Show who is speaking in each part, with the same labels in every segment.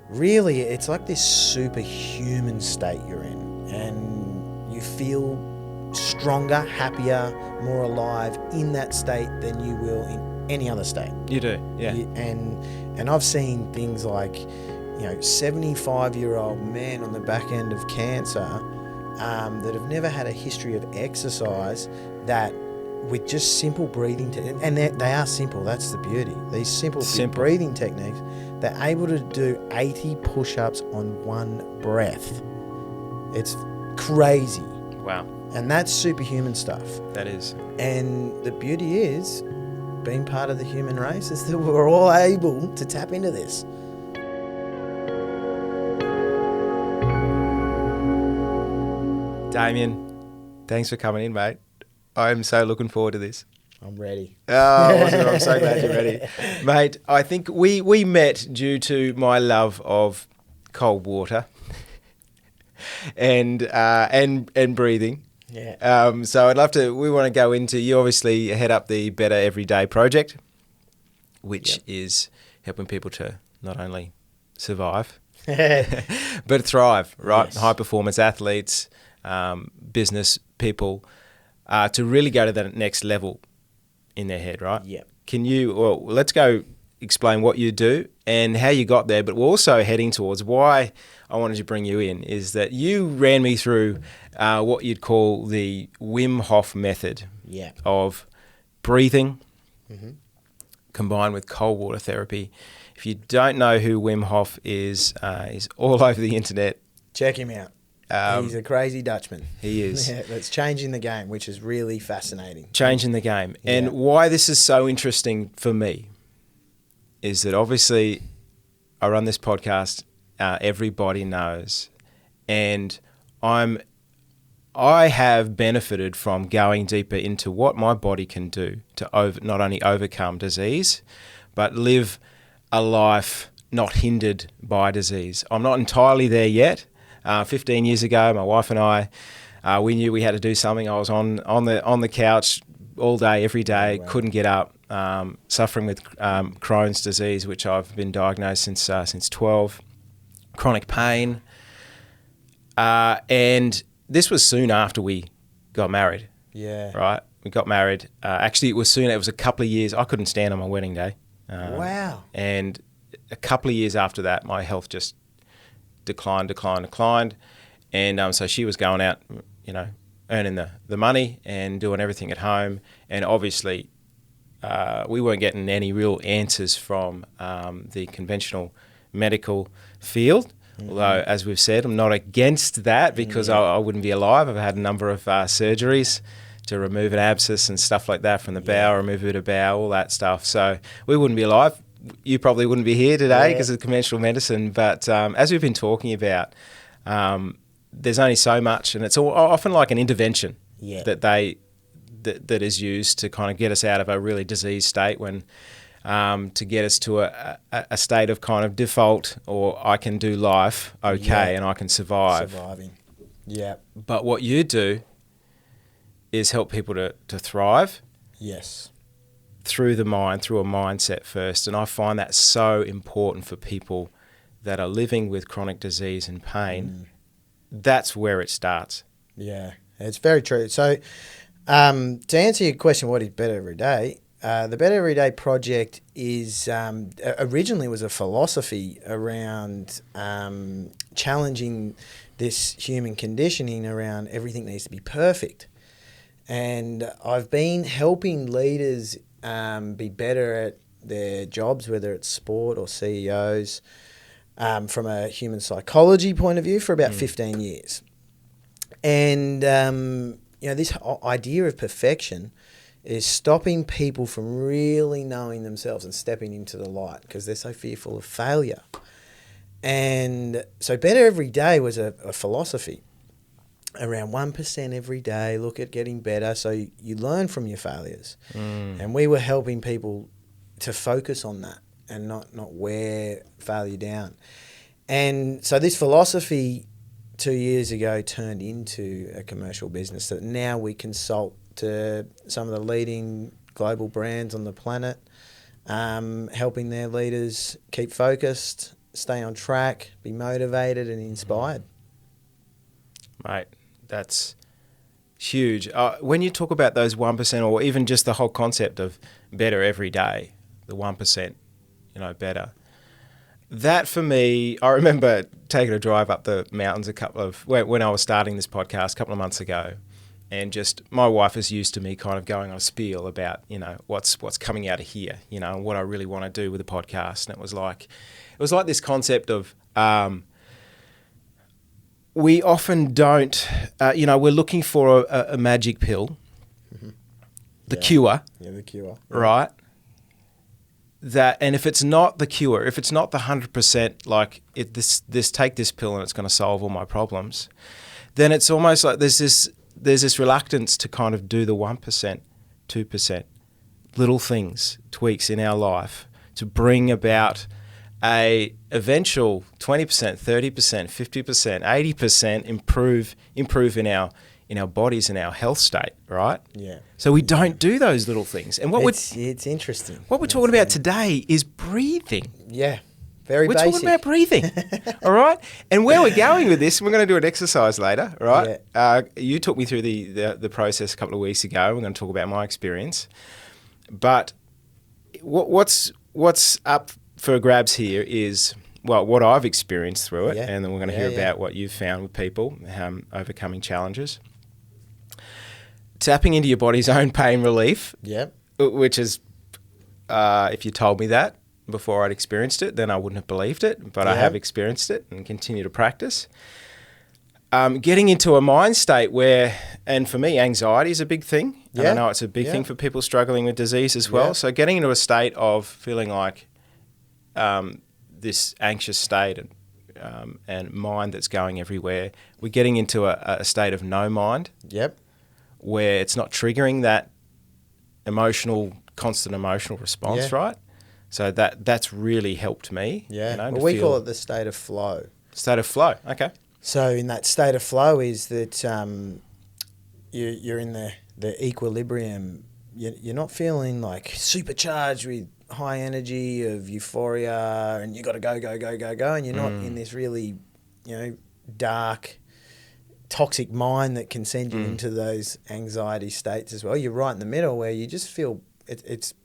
Speaker 1: really it's like this superhuman state you're in, and you feel stronger, happier, more alive in that state than you will in any other state.
Speaker 2: You do, yeah.
Speaker 1: And I've seen things like, 75-year-old men on the back end of cancer that have never had a history of exercise, that with just simple breathing, and they are simple, that's the beauty. These simple breathing techniques, they're able to do 80 push-ups on one breath. It's crazy.
Speaker 2: Wow.
Speaker 1: And that's superhuman stuff.
Speaker 2: That is.
Speaker 1: And the beauty is, being part of the human race, is that we're all able to tap into this.
Speaker 2: Damien, thanks for coming in, mate. I'm so looking forward to this.
Speaker 1: I'm ready.
Speaker 2: Oh, awesome. I'm so glad you're ready. Mate, I think we met due to my love of cold water and breathing.
Speaker 1: Yeah.
Speaker 2: So I'd love to, we want to go into, you obviously head up the Better Everyday project, which is helping people to not only survive, but thrive, right?
Speaker 1: Yes.
Speaker 2: High performance athletes, business people, to really go to that next level in their head, right?
Speaker 1: Yeah.
Speaker 2: Let's go explain what you do and how you got there, but we're also heading towards why I wanted to bring you in, is that you ran me through what you'd call the Wim Hof Method of breathing combined with cold water therapy. If you don't know who Wim Hof is, he's all over the internet.
Speaker 1: Check him out. He's a crazy Dutchman.
Speaker 2: He is.
Speaker 1: Yeah, that's changing the game, which is really fascinating.
Speaker 2: Changing the game. And why this is so interesting for me is that obviously I run this podcast, everybody knows, and I have benefited from going deeper into what my body can do to not only overcome disease, but live a life not hindered by disease. I'm not entirely there yet. 15 years ago, my wife and I, we knew we had to do something. I was on the couch all day, every day, couldn't get up, suffering with Crohn's disease, which I've been diagnosed since 12, chronic pain, and this was soon after we got married.
Speaker 1: Yeah.
Speaker 2: Right? We got married. Actually, it was a couple of years. I couldn't stand on my wedding day.
Speaker 1: Wow.
Speaker 2: And a couple of years after that, my health just declined. And so she was going out, earning the money and doing everything at home. And obviously, we weren't getting any real answers from the conventional medical field. Although, as we've said, I'm not against that because I wouldn't be alive. I've had a number of surgeries to remove an abscess and stuff like that from the bowel, remove a bit of bowel, all that stuff. So we wouldn't be alive. You probably wouldn't be here today because of conventional medicine. But as we've been talking about, there's only so much, and it's often like an intervention that is used to kind of get us out of a really diseased state to get us to a state of kind of default, or I can do life and I can survive.
Speaker 1: Surviving. Yeah.
Speaker 2: But what you do is help people to thrive.
Speaker 1: Yes.
Speaker 2: Through the mind, through a mindset first. And I find that so important for people that are living with chronic disease and pain. That's where it starts. Yeah,
Speaker 1: it's very true. So to answer your question, what is Better Every Day? The Better Every Day project is originally was a philosophy around challenging this human conditioning around everything needs to be perfect. And I've been helping leaders be better at their jobs, whether it's sport or CEOs, from a human psychology point of view for about 15 years. And, this idea of perfection is stopping people from really knowing themselves and stepping into the light because they're so fearful of failure. And so Better Every Day was a philosophy around 1% every day, look at getting better so you learn from your failures. And we were helping people to focus on that and not wear failure down. And so this philosophy 2 years ago turned into a commercial business that now we consult to some of the leading global brands on the planet, helping their leaders keep focused, stay on track, be motivated and inspired.
Speaker 2: Mate, that's huge. When you talk about those 1%, or even just the whole concept of better every day, the 1%, better. That for me, I remember taking a drive up the mountains when I was starting this podcast a couple of months ago, and just my wife is used to me kind of going on a spiel about what's coming out of here, and what I really want to do with the podcast. And it was like this concept of we often don't, we're looking for a magic pill, the cure.
Speaker 1: Yeah, the cure.
Speaker 2: Right? And if it's not the cure, if it's not the 100%, like this take this pill and it's going to solve all my problems, then it's almost like there's this reluctance to kind of do the 1%, 2%, little things, tweaks in our life to bring about a eventual 20%, 30%, 50%, 80% improve in our bodies and our health state, right?
Speaker 1: Yeah.
Speaker 2: So we don't do those little things. And
Speaker 1: it's interesting.
Speaker 2: What we're talking about today is breathing.
Speaker 1: Yeah. Very
Speaker 2: we're
Speaker 1: basic.
Speaker 2: Talking about breathing. All right? And where we're going with this, we're going to do an exercise later, right? Yeah. You took me through the process a couple of weeks ago. We're going to talk about my experience. But what's up for grabs here is, well, what I've experienced through it, and then we're going to hear about what you've found with people overcoming challenges. Tapping into your body's own pain relief, which is, if you told me that before I'd experienced it, then I wouldn't have believed it, but I have experienced it and continue to practice. Getting into a mind state where, and for me, anxiety is a big thing. And I know it's a big thing for people struggling with disease as well. So getting into a state of feeling like this anxious state and mind that's going everywhere. We're getting into a state of no mind. Where it's not triggering that constant emotional response, right? So that's really helped me.
Speaker 1: We call it the state of flow.
Speaker 2: State of flow, okay.
Speaker 1: So in that state of flow is that you're in the equilibrium. You're not feeling like supercharged with high energy of euphoria and you got to go, and you're not in this really, dark, toxic mind that can send you into those anxiety states as well. You're right in the middle where you just feel it's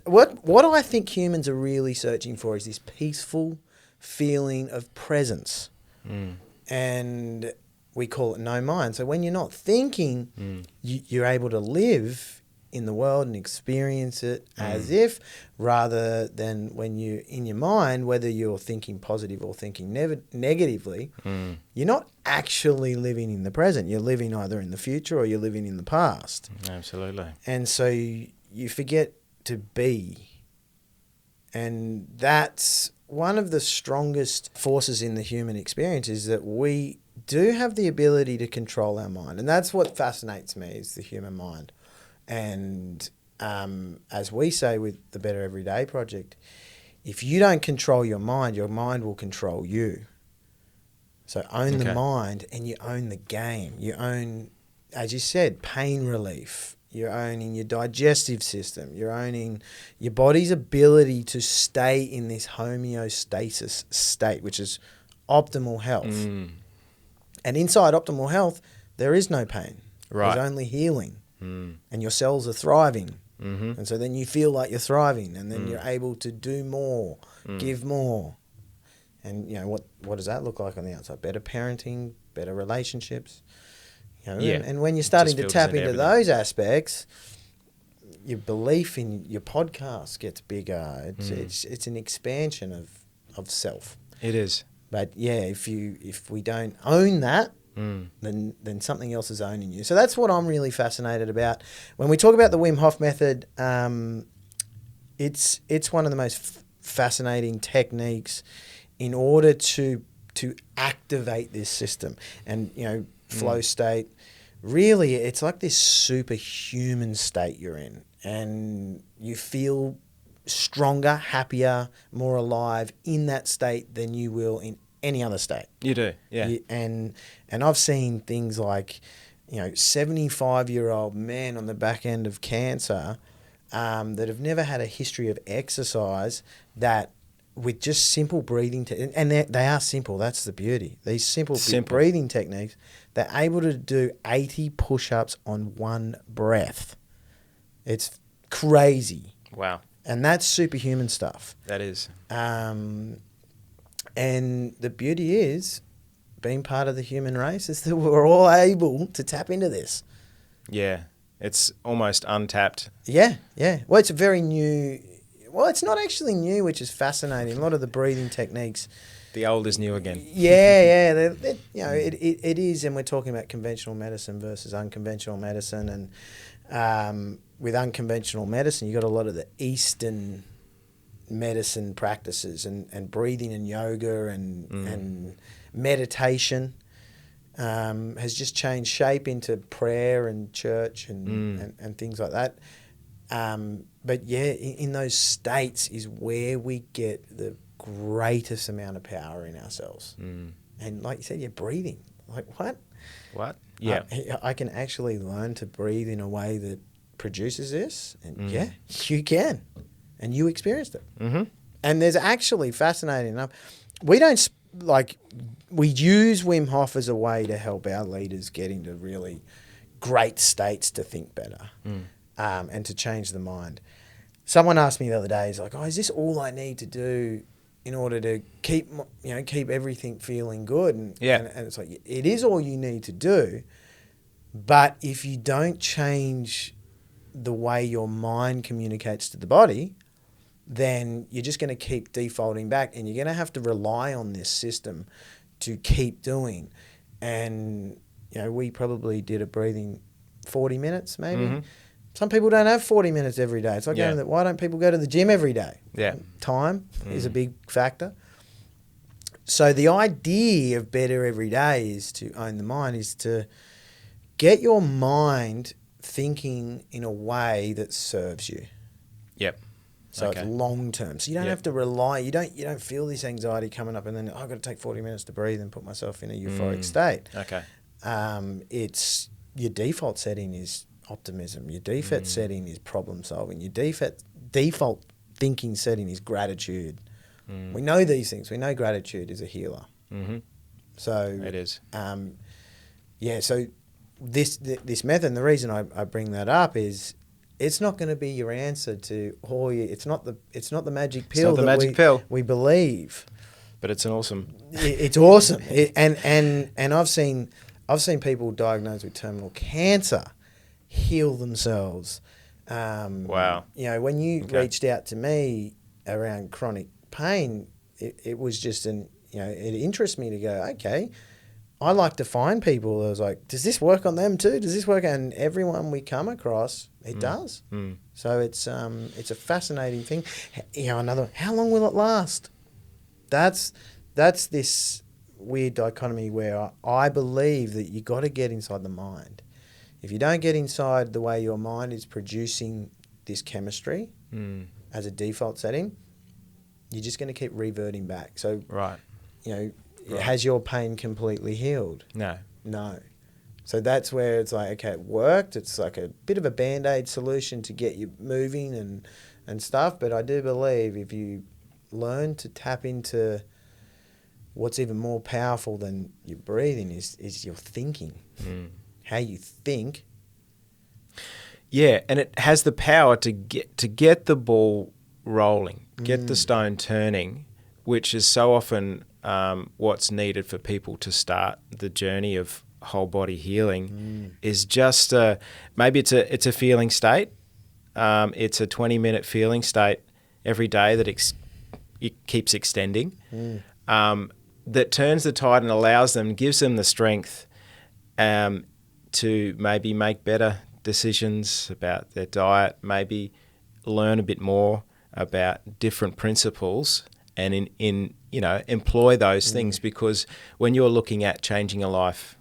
Speaker 1: what I think humans are really searching for is this peaceful feeling of presence. And we call it no mind. So when you're not thinking, you're able to live in the world and experience it as if, rather than when you're in your mind, whether you're thinking positive or thinking negatively, you're not actually living in the present. You're living either in the future or you're living in the past.
Speaker 2: Absolutely.
Speaker 1: And so you forget to be. And that's one of the strongest forces in the human experience, is that we do have the ability to control our mind. And that's what fascinates me, is the human mind. And as we say with the Better Everyday Project, if you don't control your mind will control you. So own the mind and you own the game. You own, as you said, pain relief. You're owning your digestive system. You're owning your body's ability to stay in this homeostasis state, which is optimal health. And inside optimal health, there is no pain. There's only healing. And your cells are thriving. And so then you feel like you're thriving, and then you're able to do more, give more. And what does that look like on the outside? Better parenting, better relationships. And when you're starting to tap into those aspects, your belief in your podcast gets bigger. It's an expansion of self.
Speaker 2: It is.
Speaker 1: But if we don't own that, then something else is owning you. So that's what I'm really fascinated about. When we talk about the Wim Hof Method, it's one of the most fascinating techniques in order to activate this system. And flow state, really it's like this superhuman state you're in, and you feel stronger, happier, more alive in that state than you will in any other state.
Speaker 2: You do, yeah.
Speaker 1: And I've seen things like 75-year-old men on the back end of cancer that have never had a history of exercise, that with just simple breathing, and they are simple. That's the beauty. These simple breathing techniques, they're able to do 80 push-ups on one breath. It's crazy.
Speaker 2: Wow.
Speaker 1: And that's superhuman stuff.
Speaker 2: That is.
Speaker 1: And the beauty is, being part of the human race, is that we're all able to tap into this.
Speaker 2: Yeah. It's almost untapped.
Speaker 1: Yeah, yeah. Well, it's a very new... Well, it's not actually new, which is fascinating. A lot of the breathing techniques...
Speaker 2: The old is new again.
Speaker 1: Yeah. It is, and we're talking about conventional medicine versus unconventional medicine. And with unconventional medicine, you've got a lot of the Eastern medicine practices and breathing and yoga and meditation has just changed shape into prayer and church and things like that. But yeah, in those states is where we get the greatest amount of power in ourselves. And like you said, you're breathing. Like, what?
Speaker 2: What? Yeah.
Speaker 1: I can actually learn to breathe in a way that produces this. And yeah, you can. And you experienced it. Mm-hmm. And there's actually, fascinating enough, we use Wim Hof as a way to help our leaders get into really great states to think better and to change the mind. Someone asked me the other day, he's like, is this all I need to do in order to keep everything feeling good? And it's like, it is all you need to do. But if you don't change the way your mind communicates to the body, then you're just going to keep defaulting back, and you're going to have to rely on this system to keep doing. And, we probably did a breathing 40 minutes maybe. Mm-hmm. Some people don't have 40 minutes every day. It's like, why don't people go to the gym every day? Yeah. Time is a big factor. So the idea of better every day is to own the mind, is to get your mind thinking in a way that serves you.
Speaker 2: Yep.
Speaker 1: So it's long term. So you don't have to rely. You don't feel this anxiety coming up, and then I've got to take 40 minutes to breathe and put myself in a euphoric state.
Speaker 2: Okay.
Speaker 1: It's your default setting is optimism. Your default setting is problem solving. Your default thinking setting is gratitude. We know these things. We know gratitude is a healer. Mm-hmm. So
Speaker 2: it is.
Speaker 1: So this method, and the reason I bring that up is, it's not going to be your answer to all you. It's not the magic pill we believe.
Speaker 2: But it's an awesome.
Speaker 1: It's awesome. And I've seen people diagnosed with terminal cancer heal themselves.
Speaker 2: Wow.
Speaker 1: When you reached out to me around chronic pain, it was just it interests me to go, okay, I like to find people that was like, does this work on them too? Does this work? And everyone we come across, it does. So it's a fascinating thing. How long will it last? That's this weird dichotomy where I believe that you got to get inside the mind. If you don't get inside the way your mind is producing this chemistry as a default setting, you're just going to keep reverting back. So, has your pain completely healed?
Speaker 2: No.
Speaker 1: So that's where it's like, okay, it worked. It's like a bit of a Band-Aid solution to get you moving and stuff. But I do believe if you learn to tap into what's even more powerful than your breathing is your thinking. How you think.
Speaker 2: Yeah, and it has the power to get the ball rolling, get the stone turning, which is so often what's needed for people to start the journey of whole body healing. Is just maybe it's a feeling state. It's a 20-minute feeling state every day that it keeps extending. That turns the tide and allows them, gives them the strength to maybe make better decisions about their diet, maybe learn a bit more about different principles, and employ those things. Because when you're looking at changing a life,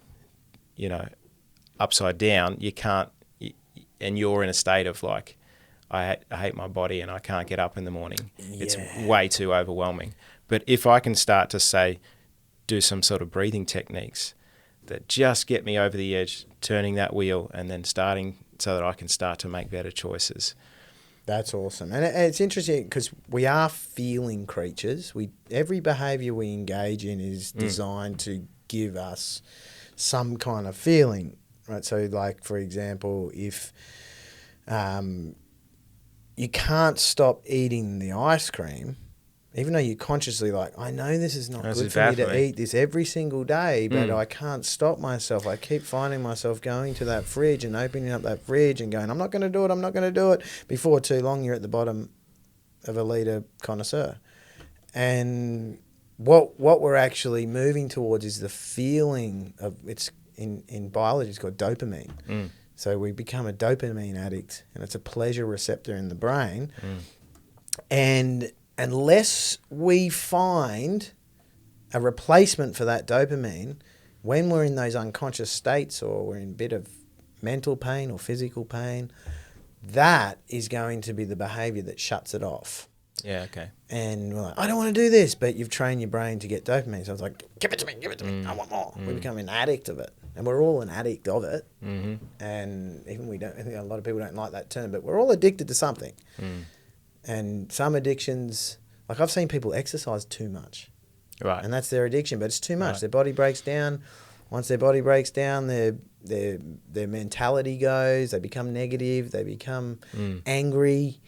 Speaker 2: upside down, you can't, and you're in a state of like, I hate my body and I can't get up in the morning. Yeah. It's way too overwhelming. But if I can start to say, do some sort of breathing techniques that just get me over the edge, turning that wheel, and then starting so that I can start to make better choices,
Speaker 1: That's awesome. And it's interesting because we are feeling creatures. Every behaviour we engage in is designed to give us some kind of feeling, right? So, like, for example, if you can't stop eating the ice cream, even though you're consciously like, I know this is not good for me to eat this every single day, but I can't stop myself. I keep finding myself going to that fridge and opening up that fridge and going, I'm not going to do it, I'm not going to do it. Before too long, you're at the bottom of a litre connoisseur. And what we're actually moving towards is the feeling of, it's in biology, it's called dopamine. So we become a dopamine addict, and it's a pleasure receptor in the brain. And unless we find a replacement for that dopamine, when we're in those unconscious states or we're in a bit of mental pain or physical pain, that is going to be the behaviour that shuts it off.
Speaker 2: Yeah, okay.
Speaker 1: And we're like, I don't want to do this, but you've trained your brain to get dopamine. So it's like, give it to me, I want more. We become an addict of it. And we're all an addict of it. And even I think a lot of people don't like that term, but we're all addicted to something. And some addictions, like I've seen people exercise too much.
Speaker 2: Right.
Speaker 1: And that's their addiction, but it's too much.
Speaker 2: Right.
Speaker 1: Their body breaks down. Once their body breaks down, their mentality goes, they become negative, they become angry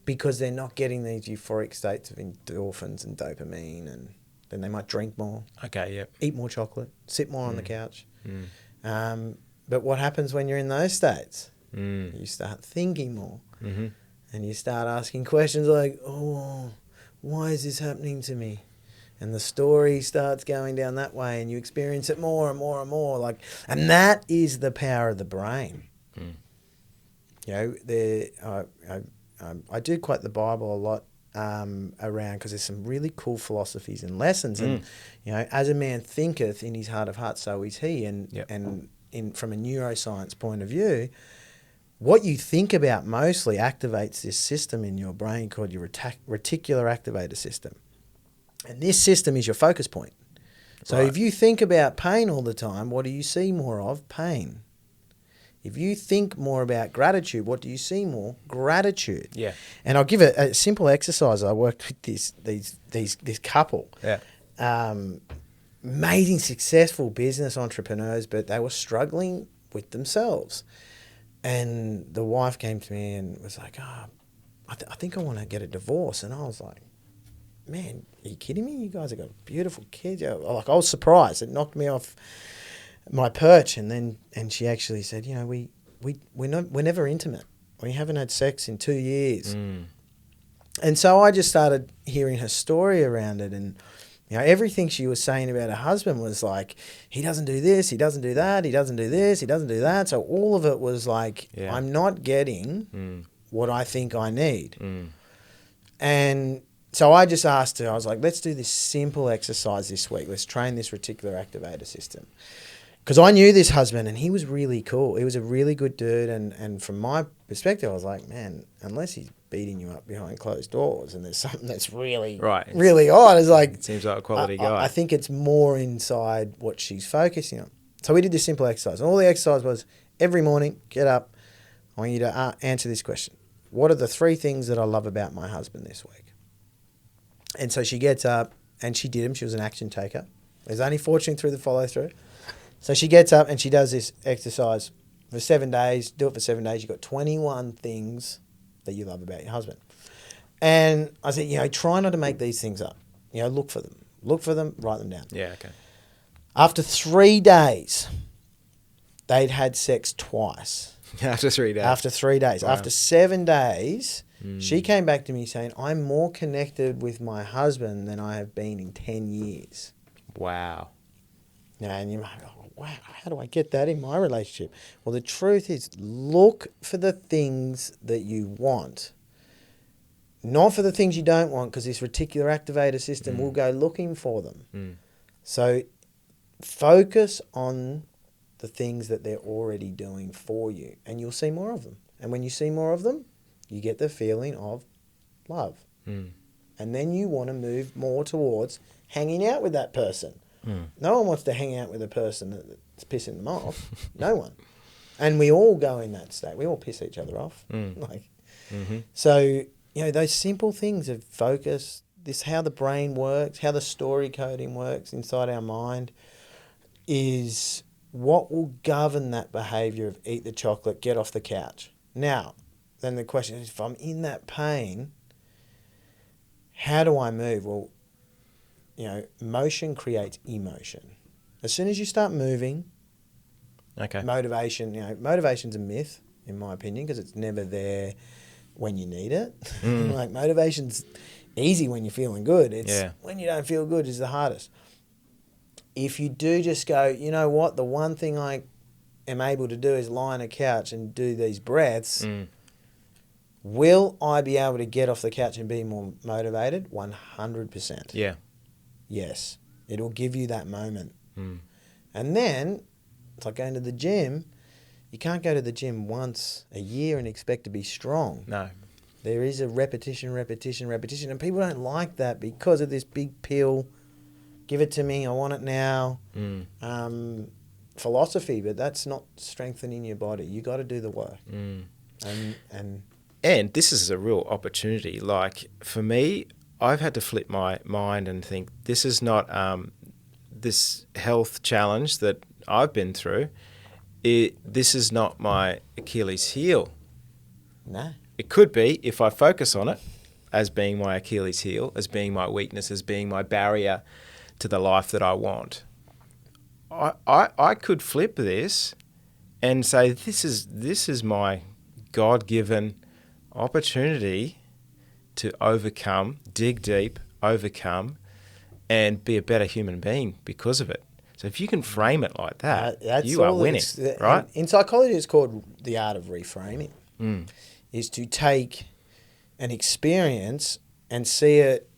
Speaker 1: because they're not getting these euphoric states of endorphins and dopamine, and then they might drink more.
Speaker 2: Okay, yep.
Speaker 1: Eat more chocolate, sit more on the couch. But what happens when you're in those states? You start thinking more. And you start asking questions like, oh, why is this happening to me? And the story starts going down that way, and you experience it more and more and more. And that is the power of the brain. You know, I do quote the Bible a lot around, because there's some really cool philosophies and lessons. And you know, as a man thinketh in his heart of hearts, so is he. And from a neuroscience point of view, what you think about mostly activates this system in your brain called your reticular activator system. And this system is your focus point. So if you think about pain all the time, what do you see more of? Pain. If you think more about gratitude, what do you see more? Gratitude.
Speaker 2: Yeah.
Speaker 1: And I'll give a simple exercise. I worked with this couple.
Speaker 2: Yeah.
Speaker 1: Amazing, successful business entrepreneurs, but they were struggling with themselves. And the wife came to me and was like, I think I want to get a divorce. And I was like, man, are you kidding me? You guys have got beautiful kids. I was surprised. It knocked me off my perch. And she actually said, you know, we're never intimate. We haven't had sex in 2 years. And so I just started hearing her story around it. And you know, everything she was saying about her husband was like, he doesn't do this, he doesn't do that, he doesn't do this, he doesn't do that. So all of it was like, I'm not getting what I think I need. And so I just asked her, I was like, let's do this simple exercise this week. Let's train this reticular activator system. Because I knew this husband and he was really cool. He was a really good dude. And from my perspective, I was like, man, unless he's beating you up behind closed doors and there's something that's really odd. It's like,
Speaker 2: it seems like a quality guy.
Speaker 1: I think it's more inside what she's focusing on. So we did this simple exercise. And all the exercise was every morning, get up. I want you to answer this question. What are the 3 things that I love about my husband this week? And so she gets up and she did them. She was an action taker. There's only fortune through the follow through. So she gets up and she does this exercise for 7 days. Do it for 7 days. You've got 21 things that you love about your husband. And I said, you know, try not to make these things up. You know, look for them. Look for them, write them down.
Speaker 2: Yeah, okay.
Speaker 1: After 3 days, they'd had sex twice.
Speaker 2: After 3 days?
Speaker 1: After 3 days. Wow. After 7 days, she came back to me saying, I'm more connected with my husband than I have been in 10 years.
Speaker 2: Wow.
Speaker 1: Now, and you might go, wow, how do I get that in my relationship? Well, the truth is, look for the things that you want, not for the things you don't want, because this reticular activator system will go looking for them. So focus on the things that they're already doing for you, and you'll see more of them. And when you see more of them, you get the feeling of love. And then you want to move more towards hanging out with that person. No one wants to hang out with a person that's pissing them off. No one. And we all go in that state. We all piss each other off. So, those simple things of focus, how the brain works, how the story coding works inside our mind is what will govern that behavior of eat the chocolate, get off the couch. Now, then the question is, if I'm in that pain, how do I move? Well, motion creates emotion. As soon as you start moving, motivation's a myth, in my opinion, because it's never there when you need it. Like, motivation's easy when you're feeling good. It's when you don't feel good is the hardest. If you do just go, you know what, the one thing I am able to do is lie on a couch and do these breaths, will I be able to get off the couch and be more motivated? 100%.
Speaker 2: Yeah.
Speaker 1: Yes. It'll give you that moment. And then, it's like going to the gym. You can't go to the gym once a year and expect to be strong.
Speaker 2: No.
Speaker 1: There is a repetition. And people don't like that because of this big pill, give it to me, I want it now, philosophy. But that's not strengthening your body. You got to do the work.
Speaker 2: And this is a real opportunity. Like, for me, I've had to flip my mind and think, this is not this health challenge that I've been through. This is not my Achilles heel.
Speaker 1: No.
Speaker 2: It could be if I focus on it as being my Achilles heel, as being my weakness, as being my barrier to the life that I want. I could flip this and say, this is my God-given opportunity to overcome, dig deep, overcome, and be a better human being because of it. So if you can frame it like that, you are winning, right?
Speaker 1: In psychology, it's called the art of reframing. Is to take an experience and see it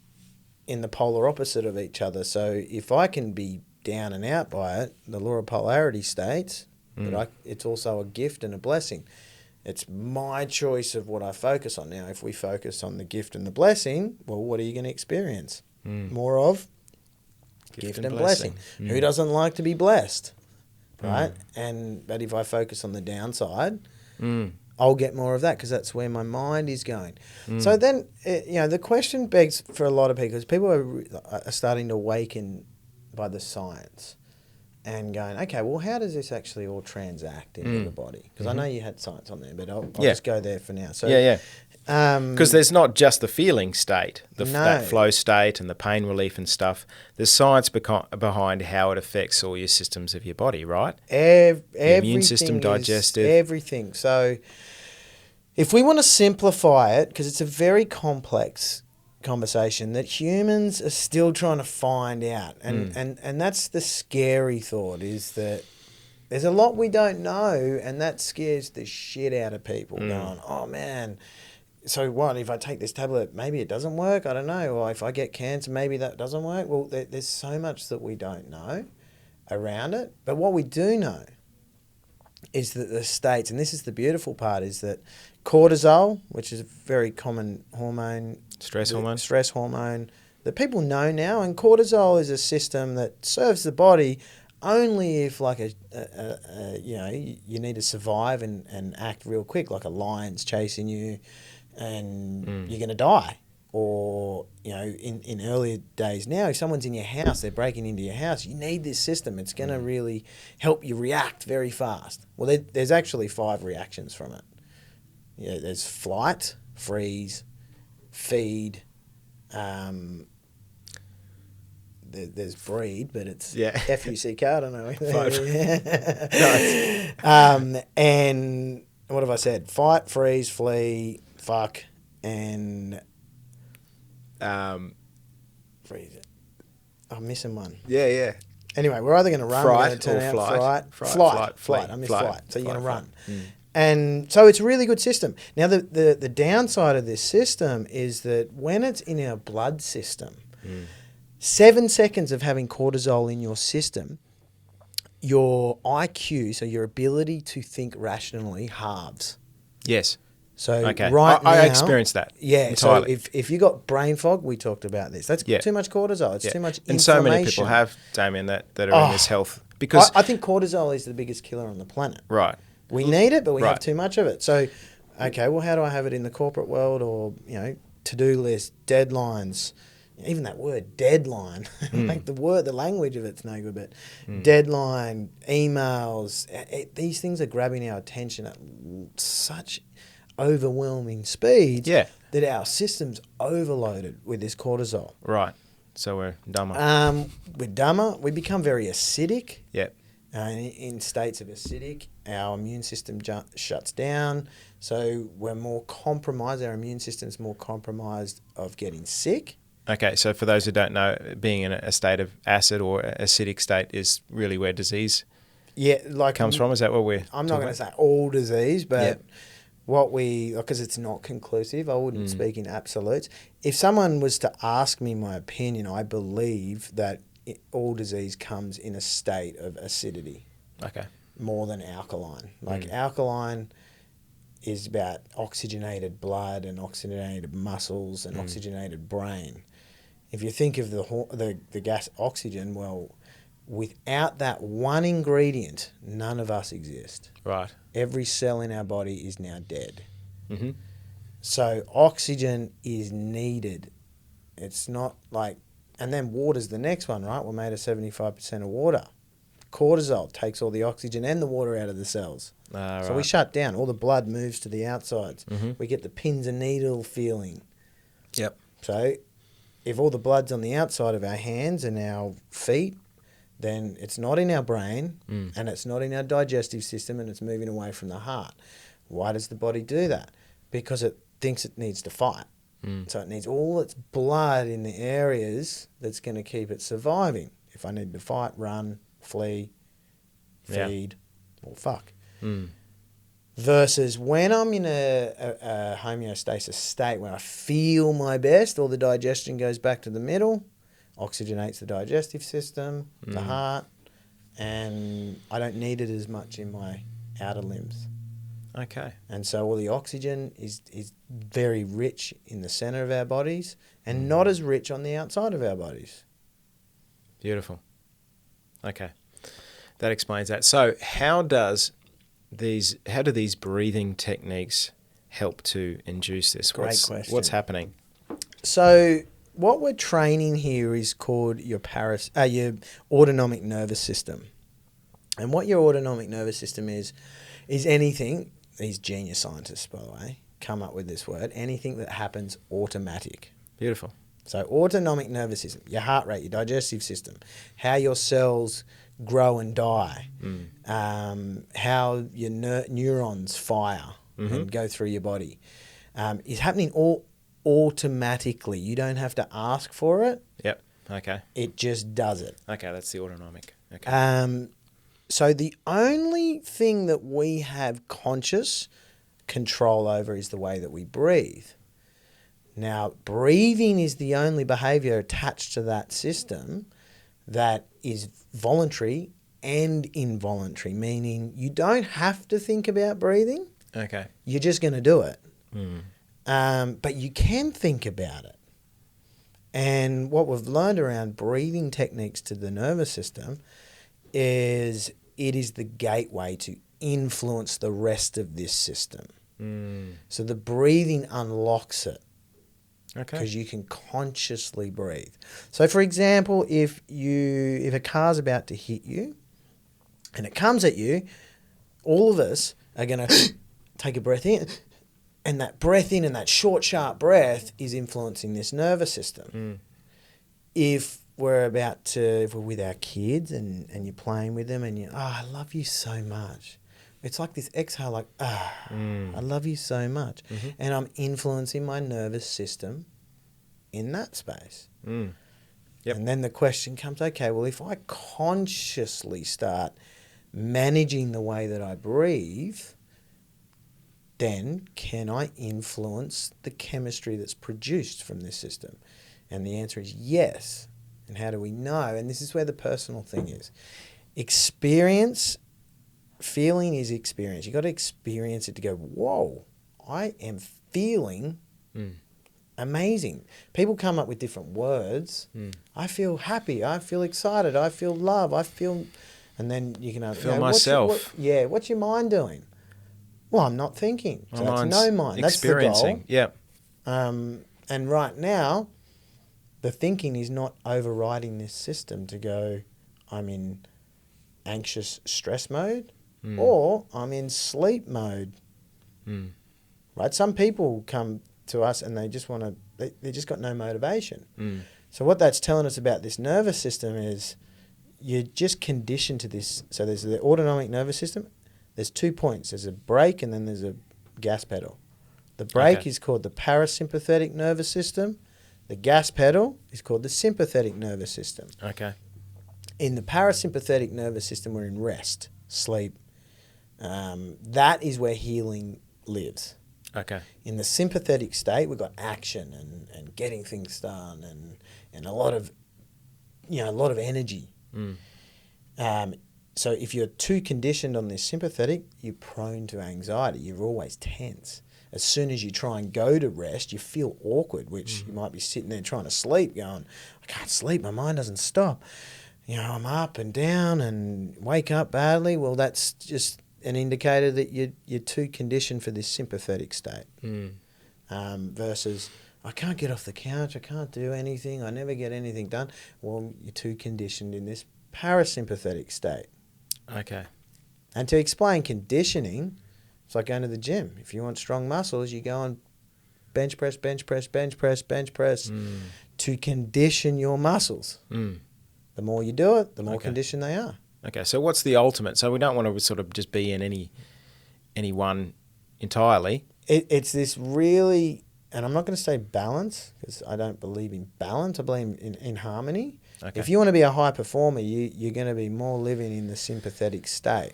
Speaker 1: in the polar opposite of each other. So if I can be down and out by it, the law of polarity states that it's also a gift and a blessing. It's my choice of what I focus on. Now, if we focus on the gift and the blessing, well, what are you going to experience? More of gift and blessing. Who doesn't like to be blessed, right? But if I focus on the downside, I'll get more of that because that's where my mind is going. So then, the question begs for a lot of people, because people are starting to awaken by the science and going, okay, well, how does this actually all transact into the body? Because I know you had science on there, but I'll just go there for now. So,
Speaker 2: because there's not just the feeling state, that flow state and the pain relief and stuff. There's science behind how it affects all your systems of your body, right? Immune system, digestive.
Speaker 1: Everything. So if we want to simplify it, because it's a very complex conversation that humans are still trying to find out. And that's the scary thought, is that there's a lot we don't know, and that scares the shit out of people going, oh, man, so what, if I take this tablet, maybe it doesn't work? I don't know. Or if I get cancer, maybe that doesn't work. Well, there's so much that we don't know around it. But what we do know is that the states, and this is the beautiful part, is that cortisol, which is a very common hormone. Stress hormone that people know now. And cortisol is a system that serves the body only if, like, you need to survive and act real quick, like a lion's chasing you and you're going to die. Or, in earlier days now, if someone's in your house, they're breaking into your house, you need this system. It's going to really help you react very fast. Well, there's actually 5 reactions from it. There's flight, freeze, feed, there's breed, but it's FUCK, I don't know. And what have I said? Fight, freeze, flee, fuck, and freeze it. I'm missing one.
Speaker 2: Yeah.
Speaker 1: Anyway, we're either going to run,
Speaker 2: fright,
Speaker 1: we're going to turn
Speaker 2: or
Speaker 1: out flight. I missed flight. So you're going to run. And so it's a really good system. Now, the downside of this system is that when it's in our blood system, 7 seconds of having cortisol in your system, your IQ, so your ability to think rationally, halves.
Speaker 2: Yes.
Speaker 1: So
Speaker 2: okay.
Speaker 1: right now,
Speaker 2: I experienced that.
Speaker 1: Yeah.
Speaker 2: Entirely.
Speaker 1: So if you got brain fog, we talked about this. That's too much cortisol. It's too much inflammation.
Speaker 2: And so many people have, Damian, that are in this health. Because
Speaker 1: I think cortisol is the biggest killer on the planet.
Speaker 2: Right.
Speaker 1: We need it, but we have too much of it. So Okay, well, how do I have it in the corporate world, or, you know, to-do list, deadlines, even that word deadline, like the language of it's no good, but deadline, emails, these things are grabbing our attention at such overwhelming speeds that our system's overloaded with this cortisol.
Speaker 2: Right. So we're dumber.
Speaker 1: We're dumber. We become very acidic.
Speaker 2: Yep.
Speaker 1: In states of acidic, our immune system shuts down. So we're more compromised. Our immune system's more compromised of getting sick.
Speaker 2: Okay, so for those who don't know, being in a state of acid or acidic state is really where disease comes from? Is that what we're
Speaker 1: I'm not going to say all disease, but
Speaker 2: Yep.
Speaker 1: because it's not conclusive, I wouldn't speak in absolutes. If someone was to ask me my opinion, I believe that all disease comes in a state of acidity.
Speaker 2: Okay.
Speaker 1: More than alkaline. Like alkaline is about oxygenated blood and oxygenated muscles and oxygenated brain. If you think of the gas oxygen, well, without that one ingredient, none of us exist.
Speaker 2: Right.
Speaker 1: Every cell in our body is now dead.
Speaker 2: Mm-hmm.
Speaker 1: So oxygen is needed. It's not like, and then water's the next one, right? We're made of 75% of water. Cortisol takes all the oxygen and the water out of the cells. So we shut down. All the blood moves to the outsides.
Speaker 2: Mm-hmm.
Speaker 1: We get the pins and needle feeling.
Speaker 2: Yep.
Speaker 1: So if all the blood's on the outside of our hands and our feet, then it's not in our brain and it's not in our digestive system and it's moving away from the heart. Why does the body do that? Because it thinks it needs to fight. So it needs all its blood in the areas that's going to keep it surviving. If I need to fight, run, flee, feed, or fuck. Versus when I'm in a homeostasis state where I feel my best, all the digestion goes back to the middle, oxygenates the digestive system, the heart, and I don't need it as much in my outer limbs.
Speaker 2: Okay.
Speaker 1: And so all the oxygen is very rich in the center of our bodies and not as rich on the outside of our bodies.
Speaker 2: Beautiful. Okay. That explains that. So how do these breathing techniques help to induce this?
Speaker 1: Great question.
Speaker 2: What's happening?
Speaker 1: So what we're training here is called your autonomic nervous system. And what your autonomic nervous system is anything, these genius scientists, by the way, come up with this word, anything that happens automatic.
Speaker 2: Beautiful.
Speaker 1: So autonomic nervous system, your heart rate, your digestive system, how your cells grow and die, how your neurons fire and go through your body, is happening all automatically. You don't have to ask for it.
Speaker 2: Yep. Okay.
Speaker 1: It just does it.
Speaker 2: Okay, that's the autonomic. Okay.
Speaker 1: So the only thing that we have conscious control over is the way that we breathe. Now, breathing is the only behavior attached to that system that is voluntary and involuntary, meaning you don't have to think about breathing.
Speaker 2: Okay.
Speaker 1: You're just going to do it. But you can think about it. And what we've learned around breathing techniques to the nervous system is it is the gateway to influence the rest of this system. So the breathing unlocks it.
Speaker 2: Okay.
Speaker 1: Because you can consciously breathe. So, for example, if a car's about to hit you and it comes at you, all of us are going to take a breath in. And that breath in and that short, sharp breath is influencing this nervous system. If we're with our kids and you're playing with them and I love you so much. It's like this exhale, like, I love you so much. And I'm influencing my nervous system in that space.
Speaker 2: Yep.
Speaker 1: And then the question comes, okay, well, if I consciously start managing the way that I breathe, then can I influence the chemistry that's produced from this system? And the answer is yes. And how do we know? And this is where the personal thing is. Feeling is experience. You got to experience it to go, whoa, I am feeling amazing. People come up with different words. I feel happy. I feel excited. I feel love. I feel, and then you can
Speaker 2: feel myself.
Speaker 1: What's your mind doing? Well, I'm not thinking. So
Speaker 2: My
Speaker 1: that's
Speaker 2: mind's
Speaker 1: no mind. That's the goal.
Speaker 2: experiencing. Yeah.
Speaker 1: And right now, the thinking is not overriding this system to go, I'm in anxious stress mode or I'm in sleep mode. Right? Some people come to us and they just want to, they just got no motivation. So what that's telling us about this nervous system is you're just conditioned to this. So there's the autonomic nervous system. There's 2 points. There's a brake and then there's a gas pedal. The brake is called the parasympathetic nervous system. The gas pedal is called the sympathetic nervous system.
Speaker 2: Okay.
Speaker 1: In the parasympathetic nervous system, we're in rest, sleep. That is where healing lives.
Speaker 2: Okay.
Speaker 1: In the sympathetic state, we've got action and getting things done and a lot of energy. So if you're too conditioned on this sympathetic, you're prone to anxiety. You're always tense. As soon as you try and go to rest, you feel awkward, which you might be sitting there trying to sleep going, I can't sleep, my mind doesn't stop. I'm up and down and wake up badly. Well, that's just an indicator that you're too conditioned for this sympathetic state. Versus, I can't get off the couch, I can't do anything, I never get anything done. Well, you're too conditioned in this parasympathetic state.
Speaker 2: Okay.
Speaker 1: And to explain conditioning, it's like going to the gym. If you want strong muscles, you go on bench press to condition your muscles. The more you do it, the more conditioned they are.
Speaker 2: Okay, so what's the ultimate? So we don't want to sort of just be in any one entirely.
Speaker 1: It's this really, and I'm not going to say balance because I don't believe in balance. I believe in harmony. Okay. If you want to be a high performer, you're going to be more living in the sympathetic state.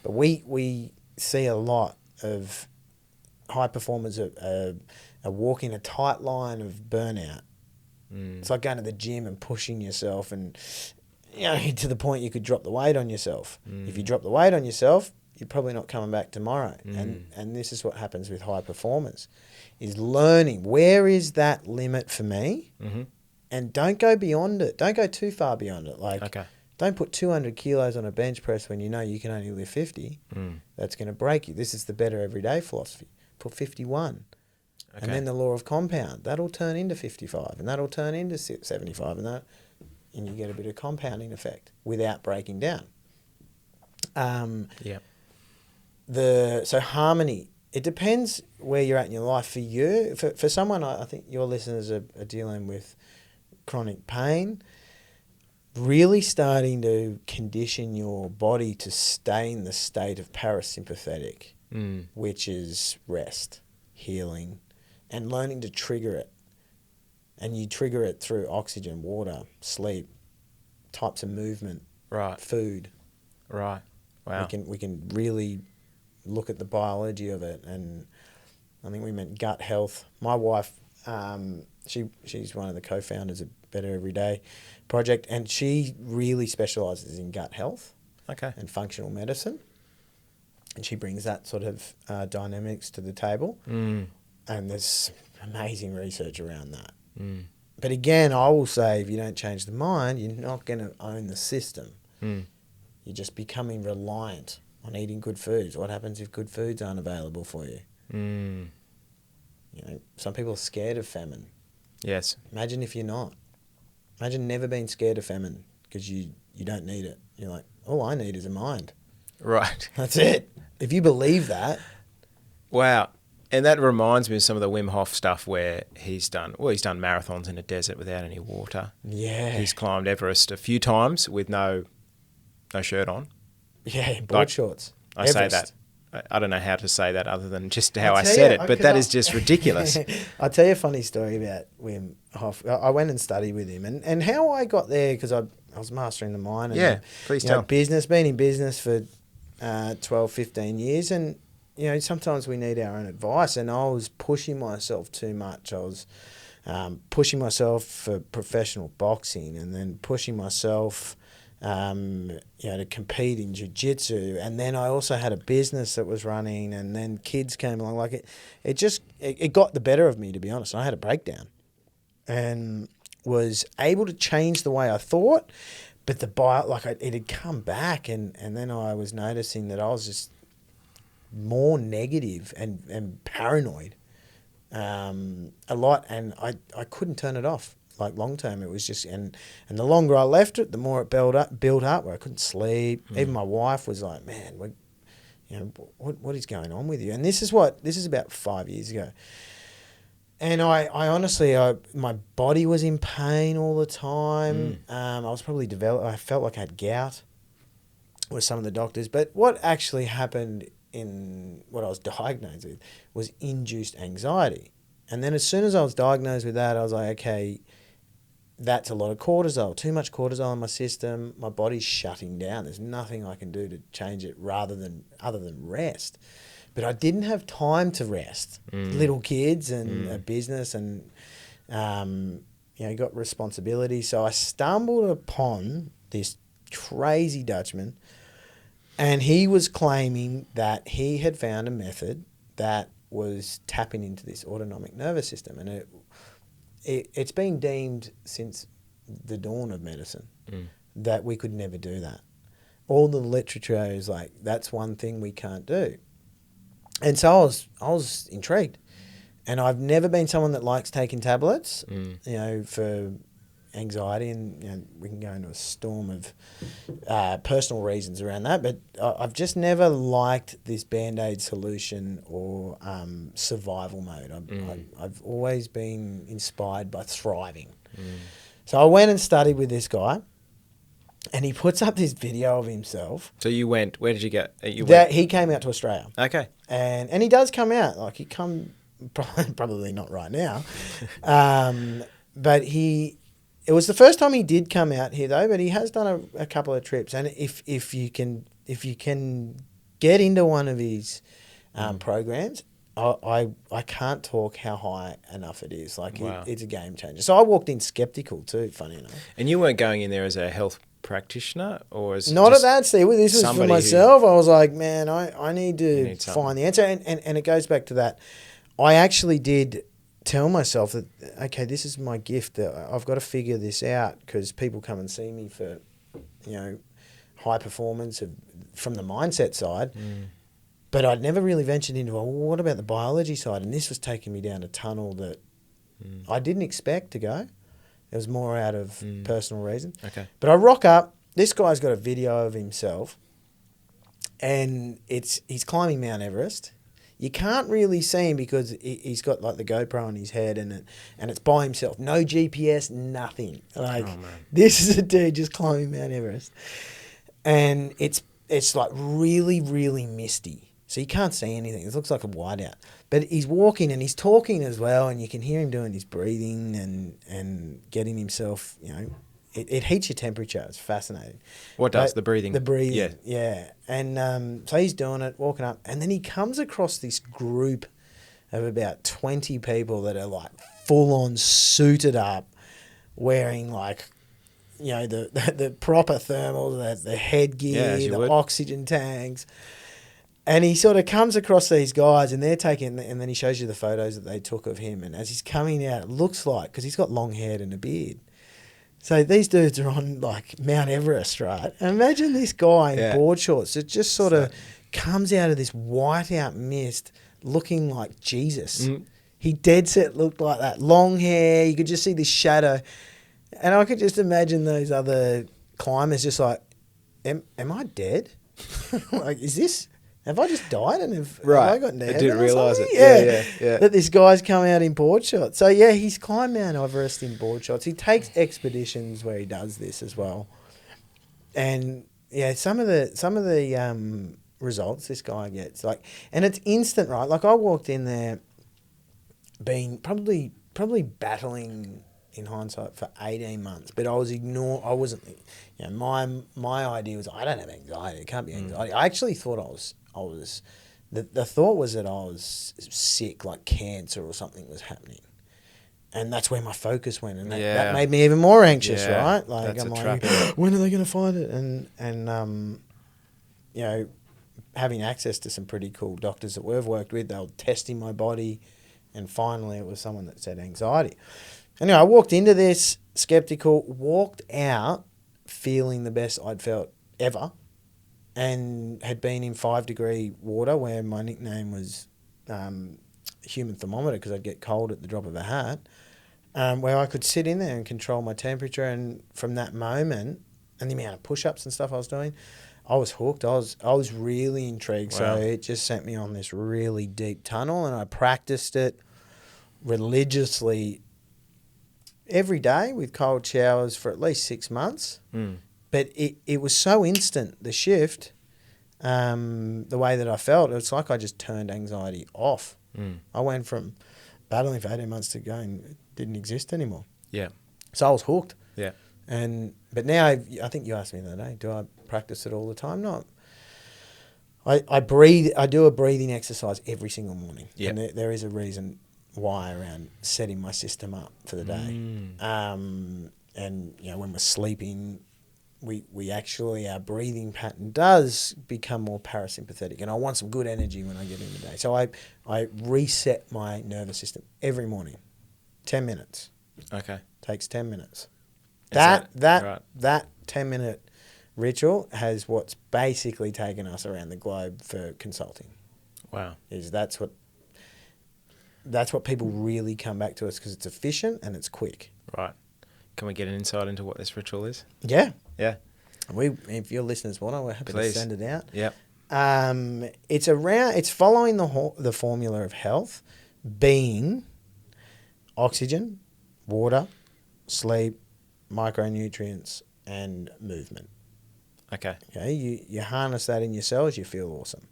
Speaker 1: But we see a lot of high performers are walking a tight line of burnout. It's like going to the gym and pushing yourself and to the point you could drop the weight on yourself. If you drop the weight on yourself, you're probably not coming back tomorrow. And this is what happens with high performers, is learning where is that limit for me, and don't go beyond it. Don't go too far beyond it. Don't put 200 kilos on a bench press when you know you can only lift 50. That's going to break you. This is the better everyday philosophy. Put 51. And then the law of compound. That'll turn into 55 and that'll turn into 75 and you get a bit of compounding effect without breaking down. So harmony, it depends where you're at in your life. For you, for someone, I think your listeners are dealing with chronic pain, really starting to condition your body to stay in the state of parasympathetic, which is rest, healing, and learning to trigger it. And you trigger it through oxygen, water, sleep, types of movement, food.
Speaker 2: Right. Wow.
Speaker 1: We can really look at the biology of it, and I think we meant gut health. My wife, she's one of the co-founders of Better Everyday Project, and she really specialises in gut health and functional medicine. And she brings that sort of dynamics to the table. And there's amazing research around that. But again, I will say, if you don't change the mind, you're not going to own the system. You're just becoming reliant on eating good foods. What happens if good foods aren't available for you? Some people are scared of famine. Yes. Imagine if you're not. Imagine never being scared of famine because you don't need it. You're like, all I need is a mind. Right. That's it. If you believe that.
Speaker 2: Wow. And that reminds me of some of the Wim Hof stuff where he's done marathons in a desert without any water.
Speaker 1: Yeah.
Speaker 2: He's climbed Everest a few times with no shirt on.
Speaker 1: Yeah, board shorts.
Speaker 2: I say that. I don't know how to say that other than just how I said it, but that is just ridiculous.
Speaker 1: I'll tell you a funny story about Wim Hof. I went and studied with him, and how I got there, because I was mastering the mind. And,
Speaker 2: please tell.
Speaker 1: Been in business for 12, 15 years, and sometimes we need our own advice, and I was pushing myself too much. I was pushing myself for professional boxing, and then pushing myself to compete in jiu-jitsu, and then I also had a business that was running, and then kids came along. It got the better of me, to be honest. I had a breakdown and was able to change the way I thought, but it had come back, and then I was noticing that I was just more negative and paranoid a lot, and I couldn't turn it off. Like long term, it was just, and the longer I left it, the more it built up where I couldn't sleep. Even my wife was like, man, what is going on with you? And this is about 5 years ago. And I honestly, my body was in pain all the time. I was probably I felt like I had gout with some of the doctors. But what actually happened in what I was diagnosed with was induced anxiety. And then as soon as I was diagnosed with that, I was like, okay, that's a lot of cortisol, too much cortisol in my system. My body's shutting down. There's nothing I can do to change it other than rest. But I didn't have time to rest. Little kids and a business and, got responsibility. So I stumbled upon this crazy Dutchman, and he was claiming that he had found a method that was tapping into this autonomic nervous system. And it's been deemed since the dawn of medicine that we could never do that. All the literature is like, that's one thing we can't do. And so I was intrigued. And I've never been someone that likes taking tablets, for anxiety, and we can go into a storm of personal reasons around that. But I've just never liked this Band-Aid solution or survival mode. I've always been inspired by thriving. So I went and studied with this guy, and he puts up this video of himself.
Speaker 2: So you went, where did you get?
Speaker 1: He came out to Australia.
Speaker 2: Okay.
Speaker 1: And he does come out. Like, he come, probably not right now. But it was the first time he did come out here, though, but he has done a couple of trips. And if you can get into one of his programs, I can't talk how high enough it is. Like, wow. It's a game changer. So I walked in skeptical too, funny enough.
Speaker 2: And you weren't going in there as a health practitioner, or as
Speaker 1: not at that stage. This was for myself. I was like, man, I need to find the answer. And it goes back to that. I actually did tell myself that, okay, this is my gift, that I've got to figure this out, because people come and see me for, high performance from the mindset side. But I'd never really ventured into, well, what about the biology side? And this was taking me down a tunnel that I didn't expect to go. It was more out of personal reason.
Speaker 2: Okay.
Speaker 1: But I rock up. This guy's got a video of himself, and he's climbing Mount Everest. You can't really see him because he's got like the GoPro on his head, and it's by himself. No GPS, nothing. Like, this is a dude just climbing Mount Everest, and it's like really, really misty. So you can't see anything. It looks like a whiteout. But he's walking and he's talking as well, and you can hear him doing his breathing and getting himself, it heats your temperature. It's fascinating.
Speaker 2: What does? The breathing?
Speaker 1: The breathing, yeah. And so he's doing it, walking up, and then he comes across this group of about 20 people that are like full-on suited up, wearing like, the proper thermals, the headgear, the oxygen tanks. And he sort of comes across these guys, and they're taking, and then he shows you the photos that they took of him. And as he's coming out, it looks like, because he's got long hair and a beard. So these dudes are on like Mount Everest, right? Imagine this guy in board shorts. It just sort of comes out of this whiteout mist looking like Jesus. He dead set looked like that. Long hair. You could just see this shadow. And I could just imagine those other climbers just like, am I dead? Like, have I just died and have I gotten to heaven? I didn't realise it. Yeah. That this guy's come out in board shorts. So, he's climbed Mount Everest in board shorts. He takes expeditions where he does this as well. And, some of the results this guy gets, like, and it's instant, right? Like, I walked in there being probably battling, in hindsight, for 18 months. But I wasn't, my idea was, I don't have anxiety. It can't be anxiety. I actually thought the thought was that I was sick, like cancer or something was happening. And that's where my focus went. And that made me even more anxious, right? Like, I'm like, when are they going to find it? And having access to some pretty cool doctors that we've worked with, they were testing my body. And finally it was someone that said anxiety. Anyway, I walked into this skeptical, walked out feeling the best I'd felt ever. and had been in 5-degree water where my nickname was human thermometer because I'd get cold at the drop of a hat, where I could sit in there and control my temperature. And from that moment, and the amount of push-ups and stuff I was doing, I was hooked. I was really intrigued.
Speaker 2: Wow.
Speaker 1: So it just sent me on this really deep tunnel, and I practiced it religiously every day with cold showers for at least 6 months. But it was so instant, the shift, the way that I felt. It's like I just turned anxiety off. I went from battling for 18 months to going, it didn't exist anymore.
Speaker 2: Yeah.
Speaker 1: So I was hooked.
Speaker 2: Yeah.
Speaker 1: But now, I think you asked me the other day, do I practice it all the time? No. I breathe. I do a breathing exercise every single morning.
Speaker 2: Yeah.
Speaker 1: And there is a reason why around setting my system up for the day. And, when we're sleeping, we actually, our breathing pattern does become more parasympathetic. And I want some good energy when I get in the day. So I reset my nervous system every morning. 10 minutes.
Speaker 2: Okay.
Speaker 1: Takes 10 minutes.
Speaker 2: Right.
Speaker 1: That 10-minute ritual has what's basically taken us around the globe for consulting.
Speaker 2: Wow.
Speaker 1: That's what people really come back to us because it's efficient and it's quick. Right.
Speaker 2: Can we get an insight into what this ritual is?
Speaker 1: Yeah.
Speaker 2: Yeah.
Speaker 1: If your listeners want, we're happy to send it out.
Speaker 2: Yep.
Speaker 1: It's following the formula of health, being oxygen, water, sleep, micronutrients, and movement.
Speaker 2: Okay.
Speaker 1: You harness that in your cells, you feel awesome.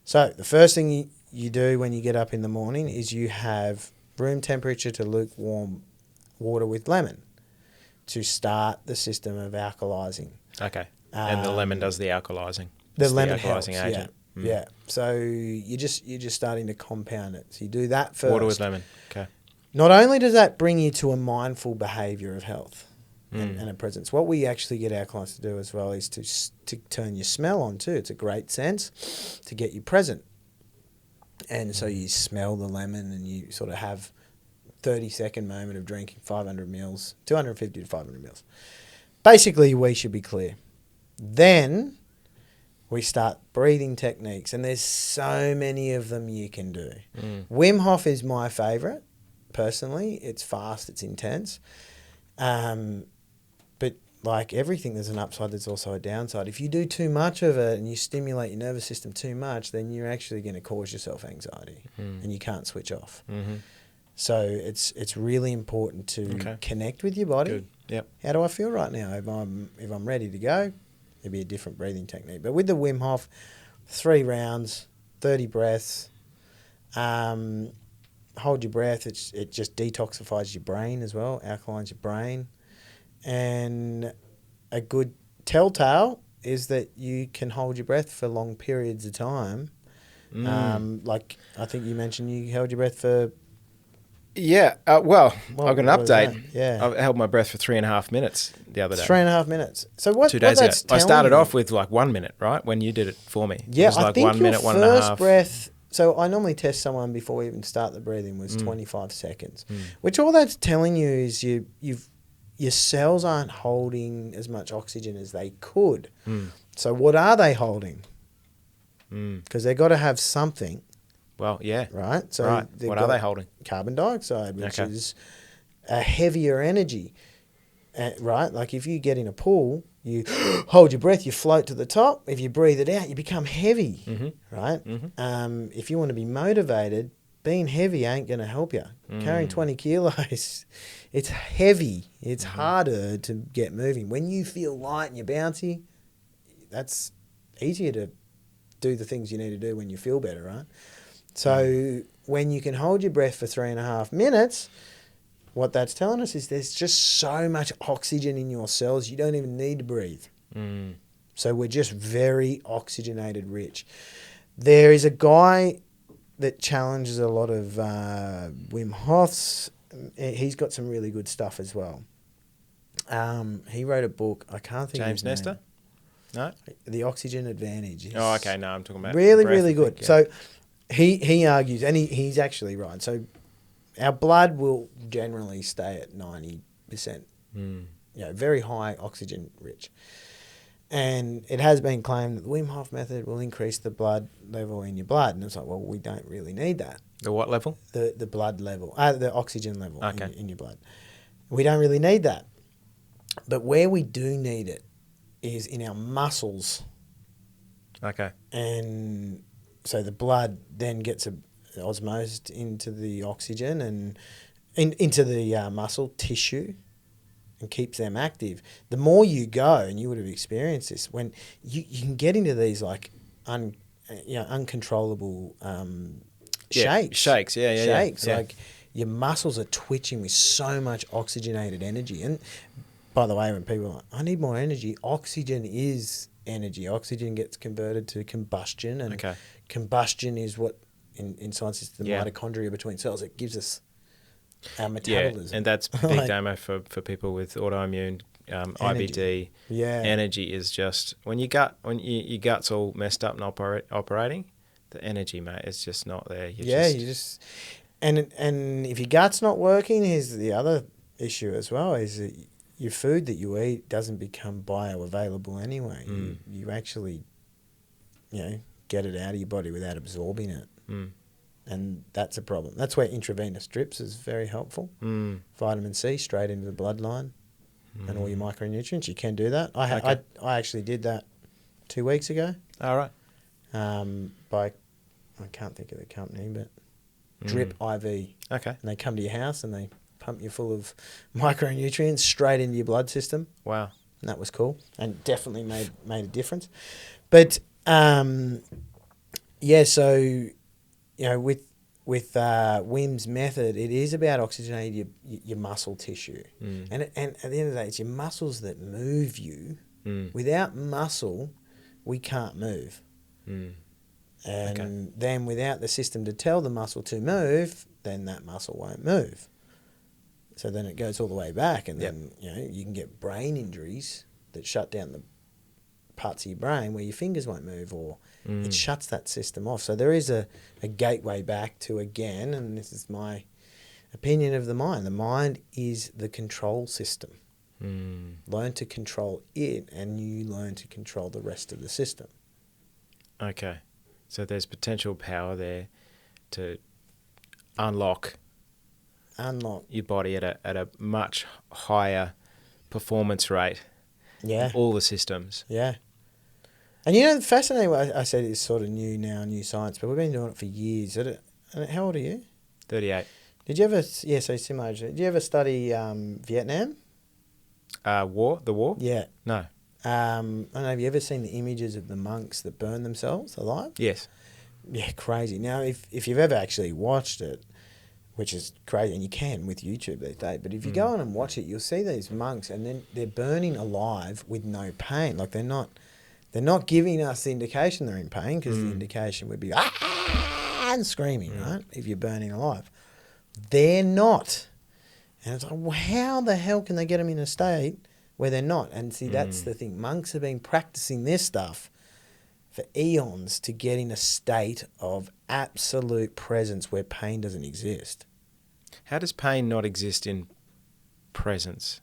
Speaker 1: So the first thing you do when you get up in the morning is you have room temperature to lukewarm water with lemon to start the system of alkalizing.
Speaker 2: Okay. And the lemon does the alkalizing.
Speaker 1: The lemon
Speaker 2: alkalizing
Speaker 1: helps,
Speaker 2: agent.
Speaker 1: Yeah. So you're just starting to compound it. So you do that first.
Speaker 2: Water with lemon. Okay.
Speaker 1: Not only does that bring you to a mindful behaviour of health and a presence, what we actually get our clients to do as well is to turn your smell on too. It's a great sense to get you present. And so you smell the lemon and you sort of have 30-second moment of drinking 500 mils, 250 to 500 mils. Basically, we should be clear. Then we start breathing techniques, and there's so many of them you can do. Wim Hof is my favourite, personally. It's fast, it's intense. But like everything, there's an upside, there's also a downside. If you do too much of it and you stimulate your nervous system too much, then you're actually going to cause yourself anxiety and you can't switch off. So it's really important to connect with your body.
Speaker 2: Good. Yep.
Speaker 1: How do I feel right now? If I'm ready to go, it'd be a different breathing technique. But with the Wim Hof, 3 rounds, 30 breaths. Hold your breath. It just detoxifies your brain as well, alkalines your brain. And a good telltale is that you can hold your breath for long periods of time. Like I think you mentioned you held your breath for...
Speaker 2: Yeah, I've got an update.
Speaker 1: Yeah.
Speaker 2: I held my breath for 3.5 minutes the other day.
Speaker 1: 3.5 minutes. So what?
Speaker 2: 2 days
Speaker 1: what
Speaker 2: ago.
Speaker 1: that's
Speaker 2: I started
Speaker 1: telling
Speaker 2: off with like 1 minute, right? When you did it for me.
Speaker 1: Yeah,
Speaker 2: It was like
Speaker 1: I think
Speaker 2: 1
Speaker 1: your
Speaker 2: minute,
Speaker 1: first
Speaker 2: 1.5.
Speaker 1: breath. So I normally test someone before we even start the breathing was 25 seconds, which all that's telling you is your cells aren't holding as much oxygen as they could. So what are they holding? Because they've got to have something.
Speaker 2: Well, yeah.
Speaker 1: Right? So
Speaker 2: right. What are they holding?
Speaker 1: Carbon dioxide, which is a heavier energy. Right? Like if you get in a pool, you hold your breath, you float to the top. If you breathe it out, you become heavy. Right? If you want to be motivated, being heavy ain't going to help you. Carrying 20 kilos, it's heavy. It's harder to get moving. When you feel light and you're bouncy, that's easier to do the things you need to do when you feel better, right? So when you can hold your breath for 3.5 minutes, what that's telling us is there's just so much oxygen in your cells, you don't even need to breathe. So we're just very oxygenated rich. There is a guy that challenges a lot of Wim Hof's. He's got some really good stuff as well. He wrote a book. I can't think
Speaker 2: James
Speaker 1: of his name.
Speaker 2: Nestor? No?
Speaker 1: The Oxygen Advantage.
Speaker 2: Oh, okay. No, I'm talking about
Speaker 1: really,
Speaker 2: breath,
Speaker 1: really
Speaker 2: I
Speaker 1: good.
Speaker 2: think, yeah.
Speaker 1: So he argues, and he's actually right. So our blood will generally stay at 90%. Very high oxygen rich. And it has been claimed that the Wim Hof Method will increase the blood level in your blood. And it's like, well, we don't really need that.
Speaker 2: The what level?
Speaker 1: The blood level, the oxygen level
Speaker 2: Okay.
Speaker 1: in your blood. We don't really need that. But where we do need it is in our muscles.
Speaker 2: Okay.
Speaker 1: And so the blood then gets osmosed into the oxygen and into the muscle tissue and keeps them active. The more you go, and you would have experienced this, when you can get into these like uncontrollable shakes.
Speaker 2: Shakes, yeah.
Speaker 1: Shakes.
Speaker 2: Yeah.
Speaker 1: Like your muscles are twitching with so much oxygenated energy. And by the way, when people are like, I need more energy, oxygen is energy. Oxygen gets converted to combustion, and combustion is what in science is the mitochondria between cells. It gives us our metabolism.
Speaker 2: Yeah, and that's big demo for people with autoimmune IBD.
Speaker 1: Yeah,
Speaker 2: energy is just when your gut's all messed up and operating, the energy, mate, it's just not there.
Speaker 1: you just and if your gut's not working, here's the other issue as well: is that your food that you eat doesn't become bioavailable anyway. You actually, get it out of your body without absorbing it. And that's a problem. That's where intravenous drips is very helpful. Vitamin C straight into the bloodline and all your micronutrients. You can do that. I actually did that 2 weeks ago.
Speaker 2: All right.
Speaker 1: By, I can't think of the company, but Drip IV.
Speaker 2: Okay.
Speaker 1: And they come to your house and they pump you full of micronutrients straight into your blood system.
Speaker 2: Wow.
Speaker 1: And that was cool and definitely made a difference. But, so... with Wim's method, it is about oxygenating your muscle tissue. And at the end of the day, it's your muscles that move you. Without muscle, we can't move. And then without the system to tell the muscle to move, then that muscle won't move. So then it goes all the way back, and then you can get brain injuries that shut down the parts of your brain where your fingers won't move, or it shuts that system off. So there is a gateway back to, again, and this is my opinion of the mind is the control system. Learn to control it and you learn to control the rest of the system.
Speaker 2: Okay. So there's potential power there to unlock your body at a much higher performance rate.
Speaker 1: Yeah.
Speaker 2: All the systems.
Speaker 1: Yeah. And fascinating what I said is sort of new science, but we've been doing it for years. How old are you?
Speaker 2: 38.
Speaker 1: Did you ever, so similar, did you ever study Vietnam?
Speaker 2: War? The war?
Speaker 1: Yeah.
Speaker 2: No.
Speaker 1: I don't know, have you ever seen the images of the monks that burn themselves alive?
Speaker 2: Yes.
Speaker 1: Yeah, crazy. Now, if you've ever actually watched it, which is crazy, and you can with YouTube these days, but if you go on and watch it, you'll see these monks, and then they're burning alive with no pain. Like they're not giving us the indication they're in pain, because the indication would be and screaming, right? If you're burning alive, they're not, and it's like, well, how the hell can they get them in a state where they're not? And see, that's the thing. Monks have been practicing this stuff for eons to get in a state of absolute presence where pain doesn't exist.
Speaker 2: How does pain not exist in presence?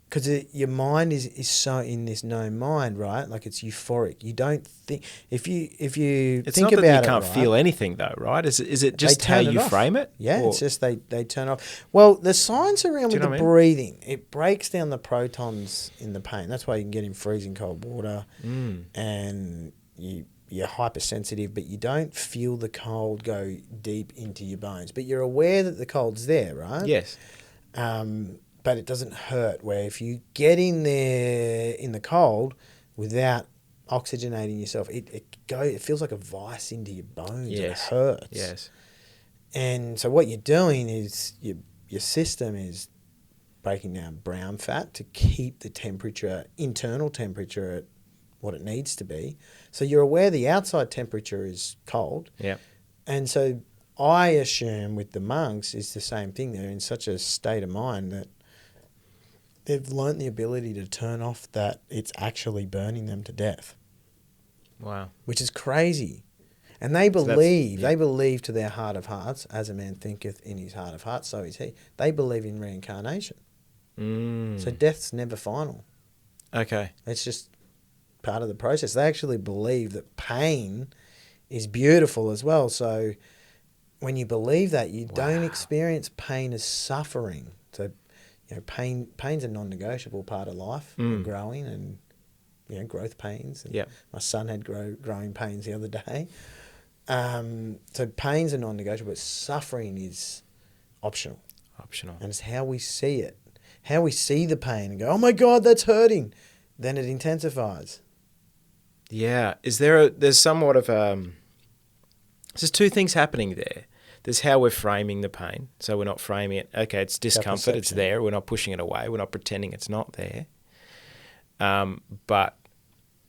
Speaker 1: Because your mind is so in this no mind, right? Like it's euphoric. You don't think if you
Speaker 2: It's
Speaker 1: think
Speaker 2: not
Speaker 1: about
Speaker 2: that
Speaker 1: it,
Speaker 2: you can't
Speaker 1: right?
Speaker 2: feel anything though, right? Is it just how you frame it?
Speaker 1: Yeah,
Speaker 2: or?
Speaker 1: it's just they turn off. Well, the science around with the breathing, it breaks down the protons in the pain. That's why you can get in freezing cold water, and you're hypersensitive, but you don't feel the cold go deep into your bones. But you're aware that the cold's there, right?
Speaker 2: Yes.
Speaker 1: But it doesn't hurt, where if you get in there in the cold without oxygenating yourself, it feels like a vice into your bones.
Speaker 2: Yes.
Speaker 1: It hurts.
Speaker 2: Yes.
Speaker 1: And so what you're doing is your system is breaking down brown fat to keep the internal temperature at what it needs to be. So you're aware the outside temperature is cold.
Speaker 2: Yeah.
Speaker 1: And so I assume with the monks it's the same thing. They're in such a state of mind that they've learnt the ability to turn off that it's actually burning them to death.
Speaker 2: Wow.
Speaker 1: Which is crazy. And they believe to their heart of hearts, as a man thinketh in his heart of hearts, so is he. They believe in reincarnation. So death's never final.
Speaker 2: Okay.
Speaker 1: It's just part of the process. They actually believe that pain is beautiful as well. So when you believe that, you don't experience pain as suffering. So, pain's a non-negotiable part of life and growing, and growth pains. And my son had growing pains the other day. So pain's a non-negotiable, but suffering is optional. And it's how we see it, how we see the pain and go, oh my God, that's hurting. Then it intensifies.
Speaker 2: Yeah. There's somewhat of there's two things happening there. There's how we're framing the pain. So we're not framing it, okay, it's discomfort, it's there. We're not pushing it away. We're not pretending it's not there. But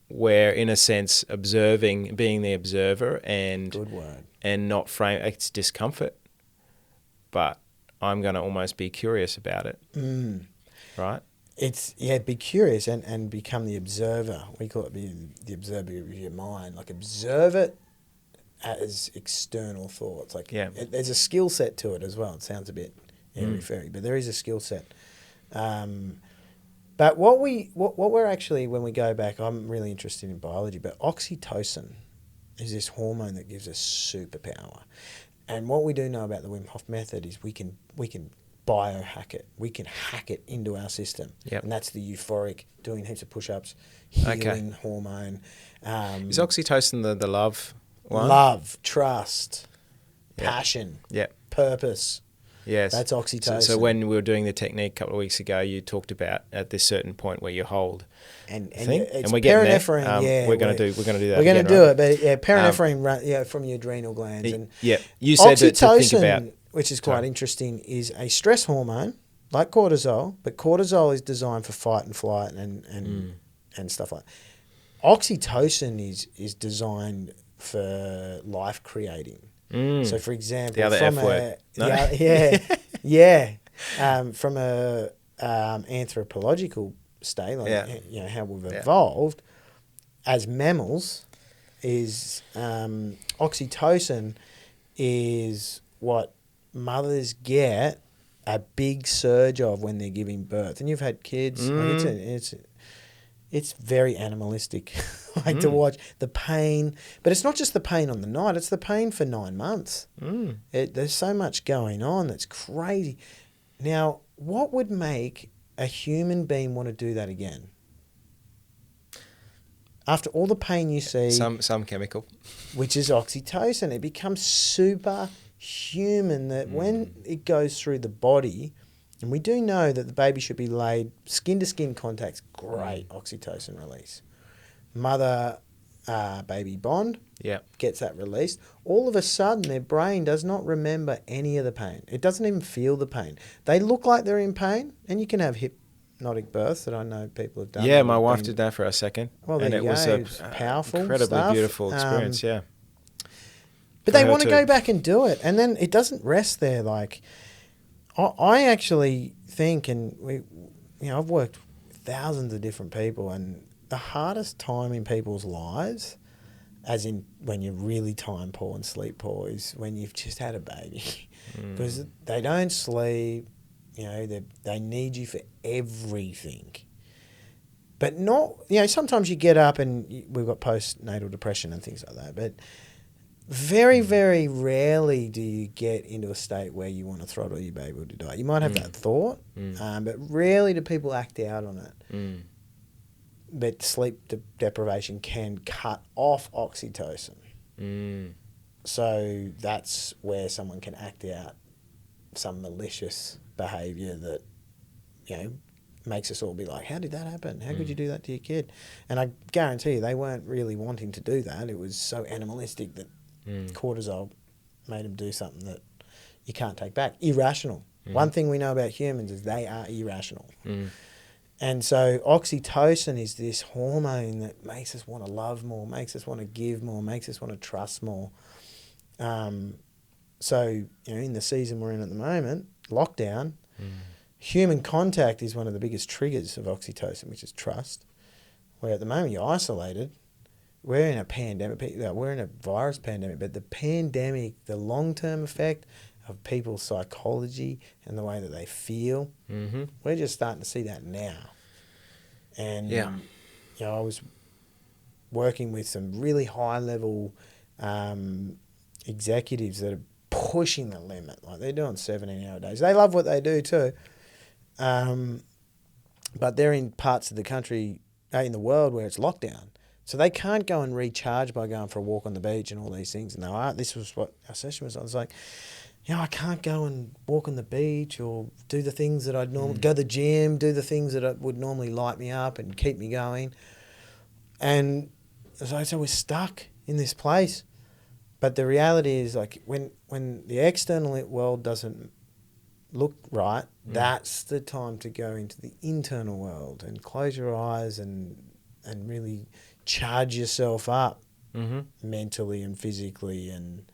Speaker 2: we're, in a sense, observing, being the observer, and
Speaker 1: Good word.
Speaker 2: And not frame, it's discomfort. But I'm going to almost be curious about it. Right?
Speaker 1: It's, be curious and become the observer. We call it the observer of your mind. Like, observe it as external thoughts. Like, there's a skill set to it as well. It sounds a bit airy-fairy, but there is a skill set. But what we're actually, when we go back, I'm really interested in biology, but oxytocin is this hormone that gives us superpower. And what we do know about the Wim Hof Method is we can biohack it. We can hack it into our system. And that's the euphoric, doing heaps of push-ups, healing hormone.
Speaker 2: Is oxytocin the love one?
Speaker 1: Love, trust, passion, purpose.
Speaker 2: Yes.
Speaker 1: That's oxytocin.
Speaker 2: So when we were doing the technique a couple of weeks ago, you talked about at this certain point where you hold
Speaker 1: and
Speaker 2: we're getting there. We're going to do that.
Speaker 1: We're going to do it, but peripherin from your adrenal glands. And
Speaker 2: you said
Speaker 1: oxytocin,
Speaker 2: to think about,
Speaker 1: which is quite interesting, is a stress hormone like cortisol, but cortisol is designed for fight and flight and stuff like that. Oxytocin is designed for life creating. So, for example,
Speaker 2: the other F word.
Speaker 1: From a anthropological state, like how we've evolved as mammals, is oxytocin is what mothers get a big surge of when they're giving birth, and you've had kids. Like it's very animalistic, to watch the pain. But it's not just the pain on the night; it's the pain for 9 months. There's so much going on that's crazy. Now, what would make a human being want to do that again? After all the pain you see,
Speaker 2: some chemical,
Speaker 1: which is oxytocin, it becomes superhuman. That when it goes through the body. And we do know that the baby should be laid skin-to-skin contacts, great oxytocin release. Mother-baby bond gets that released. All of a sudden, their brain does not remember any of the pain. It doesn't even feel the pain. They look like they're in pain, and you can have hypnotic births that I know people have done.
Speaker 2: Yeah, my wife did that for a second.
Speaker 1: Well, and it was powerful,
Speaker 2: incredibly beautiful experience,
Speaker 1: But they want to go back and do it, and then it doesn't rest there, like... I actually think, and I've worked with thousands of different people, and the hardest time in people's lives, as in when you're really time poor and sleep poor, is when you've just had a baby, because they don't sleep. They need you for everything, but not. Sometimes you get up and we've got postnatal depression and things like that, but. Very, very rarely do you get into a state where you want to throttle your baby to die. You might have that thought, but rarely do people act out on it. But sleep deprivation can cut off oxytocin. So that's where someone can act out some malicious behaviour that, makes us all be like, how did that happen? How could you do that to your kid? And I guarantee you they weren't really wanting to do that. It was so animalistic that cortisol made them do something that you can't take back. Irrational. One thing we know about humans is they are irrational. And so oxytocin is this hormone that makes us want to love more, makes us want to give more, makes us want to trust more. So, in the season we're in at the moment, lockdown, human contact is one of the biggest triggers of oxytocin, which is trust. Where at the moment you're isolated, we're in a pandemic, we're in a virus pandemic, but the pandemic, the long-term effect of people's psychology and the way that they feel, we're just starting to see that now. And,
Speaker 2: Yeah.
Speaker 1: I was working with some really high-level executives that are pushing the limit. Like, they're doing 17-hour days. They love what they do too. But they're in parts of the country, in the world, where it's lockdown. So they can't go and recharge by going for a walk on the beach and all these things. And this was what our session was. I was like, I can't go and walk on the beach or do the things that I'd normally go to the gym, do the things that would normally light me up and keep me going. And so we're stuck in this place. But the reality is, like, when the external world doesn't look right, that's the time to go into the internal world and close your eyes and really charge yourself up mentally and physically. And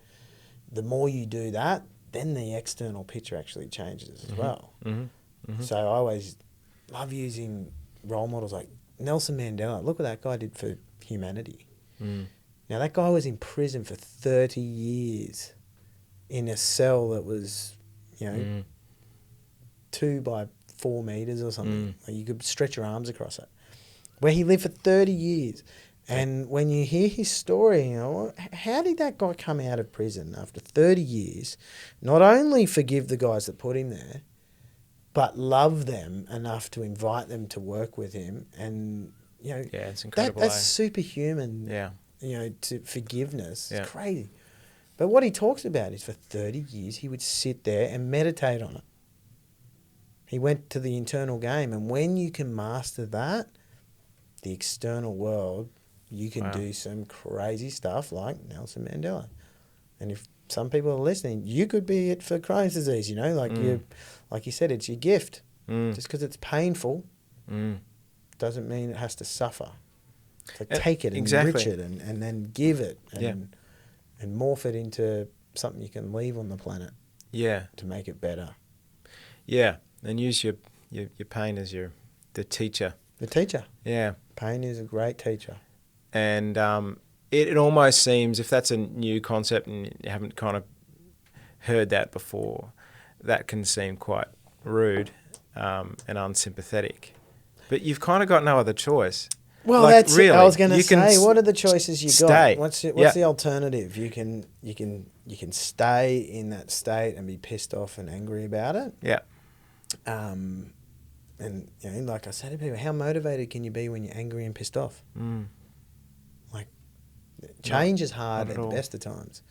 Speaker 1: the more you do that, then the external picture actually changes as well. So I always love using role models like Nelson Mandela. Look what that guy did for humanity. Now, that guy was in prison for 30 years in a cell that was, 2 by 4 meters or something. Like, you could stretch your arms across it. Where he lived for 30 years. And when you hear his story, how did that guy come out of prison after 30 years, not only forgive the guys that put him there, but love them enough to invite them to work with him? And,
Speaker 2: it's incredible.
Speaker 1: That's superhuman, to forgiveness. It's crazy. But what he talks about is for 30 years, he would sit there and meditate on it. He went to the internal game. And when you can master that, the external world, you can do some crazy stuff like Nelson Mandela. And if some people are listening, you could be it for Crohn's disease, like you said, it's your gift. Just because it's painful doesn't mean it has to suffer. So take it and enrich it and then give it and morph it into something you can leave on the planet to make it better. Yeah.
Speaker 2: And use your pain as the teacher.
Speaker 1: The teacher.
Speaker 2: Yeah.
Speaker 1: Pain is a great teacher.
Speaker 2: And it almost seems, if that's a new concept and you haven't kind of heard that before, that can seem quite rude and unsympathetic. But you've kind of got no other choice.
Speaker 1: Well,
Speaker 2: like,
Speaker 1: that's
Speaker 2: really,
Speaker 1: I was going to say, what are the choices you got? What's the alternative? You can stay in that state and be pissed off and angry about it.
Speaker 2: Yeah.
Speaker 1: And like I say to people, how motivated can you be when you're angry and pissed off? Like, change is hard at the best of times.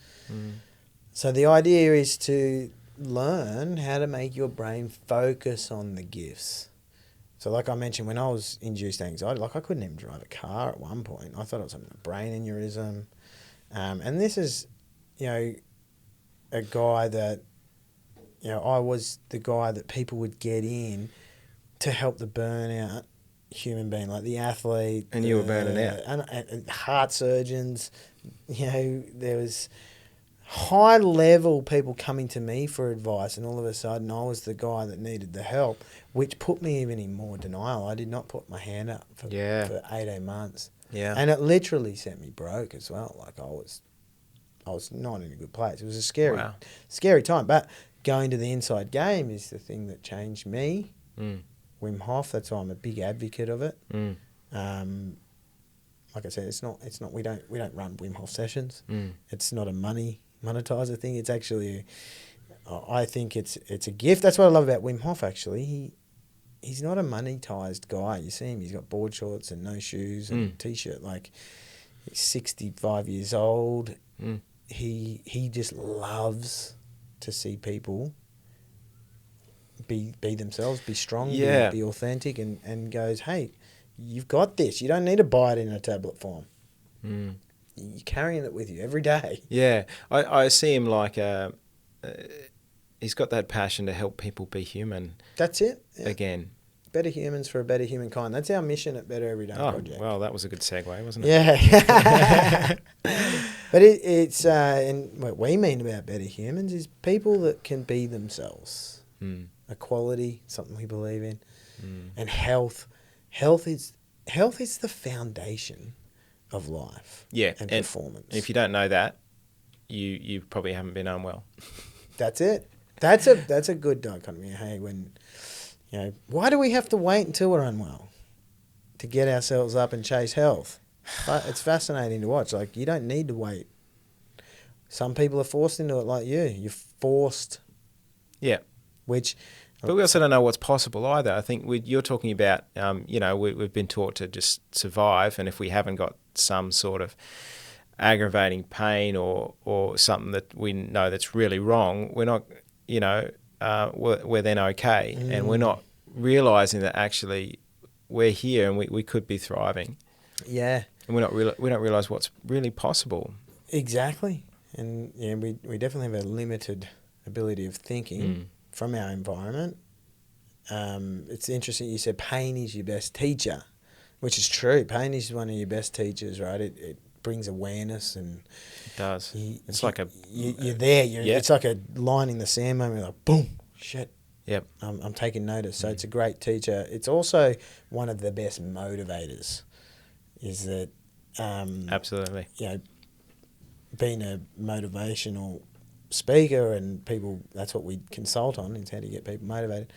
Speaker 1: So the idea is to learn how to make your brain focus on the gifts. So like I mentioned, when I was induced anxiety, like I couldn't even drive a car at one point. I thought it was a brain aneurysm. And this is, a guy that, I was the guy that people would get in to help the burnout human being, like the athlete.
Speaker 2: And you were burning out.
Speaker 1: And heart surgeons. There was high level people coming to me for advice, and all of a sudden I was the guy that needed the help, which put me even in more denial. I did not put my hand up for 18 months. Yeah. And it literally sent me broke as well. Like I was not in a good place. It was a scary time. But going to the inside game is the thing that changed me. Wim Hof, that's why I'm a big advocate of it. Like I said, it's not we don't run Wim Hof sessions. It's not a monetizer thing. It's actually I think it's a gift. That's what I love about Wim Hof actually. He's not a monetized guy. You see him, he's got board shorts and no shoes and a t-shirt. Like, he's 65 years old. He just loves to see people be themselves, be strong, be authentic, and goes, hey, you've got this. You don't need to buy it in a tablet form. You're carrying it with you every day.
Speaker 2: Yeah. I see him like he's got that passion to help people be human.
Speaker 1: That's it. Yeah.
Speaker 2: Again.
Speaker 1: Better humans for a better humankind. That's our mission at Better Everyday Project.
Speaker 2: Well, that was a good segue, wasn't it?
Speaker 1: Yeah. But it's and what we mean about better humans is people that can be themselves. Equality, something we believe in, and health. Health is the foundation of life.
Speaker 2: Yeah,
Speaker 1: and performance.
Speaker 2: And if you don't know that, you probably haven't been unwell.
Speaker 1: That's it. That's a good dichotomy. Hey, why do we have to wait until we're unwell? to get ourselves up and chase health. But it's fascinating to watch. Like, you don't need to wait. Some people are forced into it like you. You're forced.
Speaker 2: Yeah.
Speaker 1: Which...
Speaker 2: But we also don't know what's possible either. I think you're talking about, we've been taught to just survive, and if we haven't got some sort of aggravating pain or something that we know that's really wrong, we're not, we're then okay. And we're not realising that actually we're here and we could be thriving.
Speaker 1: Yeah.
Speaker 2: And we don't realise what's really possible.
Speaker 1: Exactly. And yeah, we definitely have a limited ability of thinking from our environment. It's interesting you said pain is your best teacher, which is true. Pain is one of your best teachers, right? It brings awareness, and
Speaker 2: it does. It's like
Speaker 1: you're there. It's like a line in the sand moment. You're like, boom, shit.
Speaker 2: Yep.
Speaker 1: I'm taking notice. So it's a great teacher. It's also one of the best motivators. Is that
Speaker 2: absolutely?
Speaker 1: Being a motivational speaker and people, that's what we consult on, is how do you get people motivated.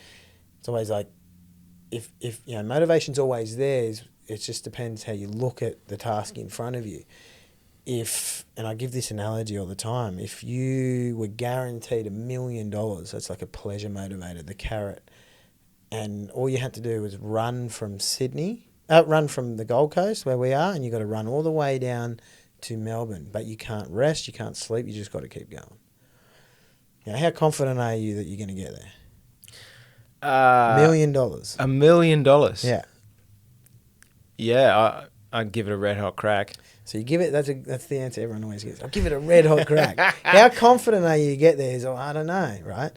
Speaker 1: It's always like, if motivation's always there, it just depends how you look at the task in front of you. And I give this analogy all the time, if you were guaranteed $1 million, that's like a pleasure motivator, the carrot, and all you had to do was run from the Gold Coast where we are, and you got to run all the way down to Melbourne, but you can't rest, you can't sleep, you just got to keep going. How confident are you that you're going to get there? $1 million.
Speaker 2: $1 million.
Speaker 1: Yeah.
Speaker 2: Yeah, I'd give it a red hot crack.
Speaker 1: So you give it, that's the answer everyone always gets. I'll give it a red hot crack. How confident are you to get there? I don't know, right?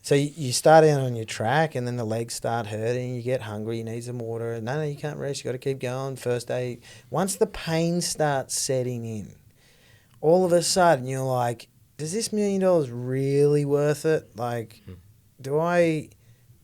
Speaker 1: So you start out on your track, and then the legs start hurting, you get hungry, you need some water. No, you can't rest, you got to keep going. First day, once the pain starts setting in, all of a sudden you're like, is this $1 million really worth it? Like, do I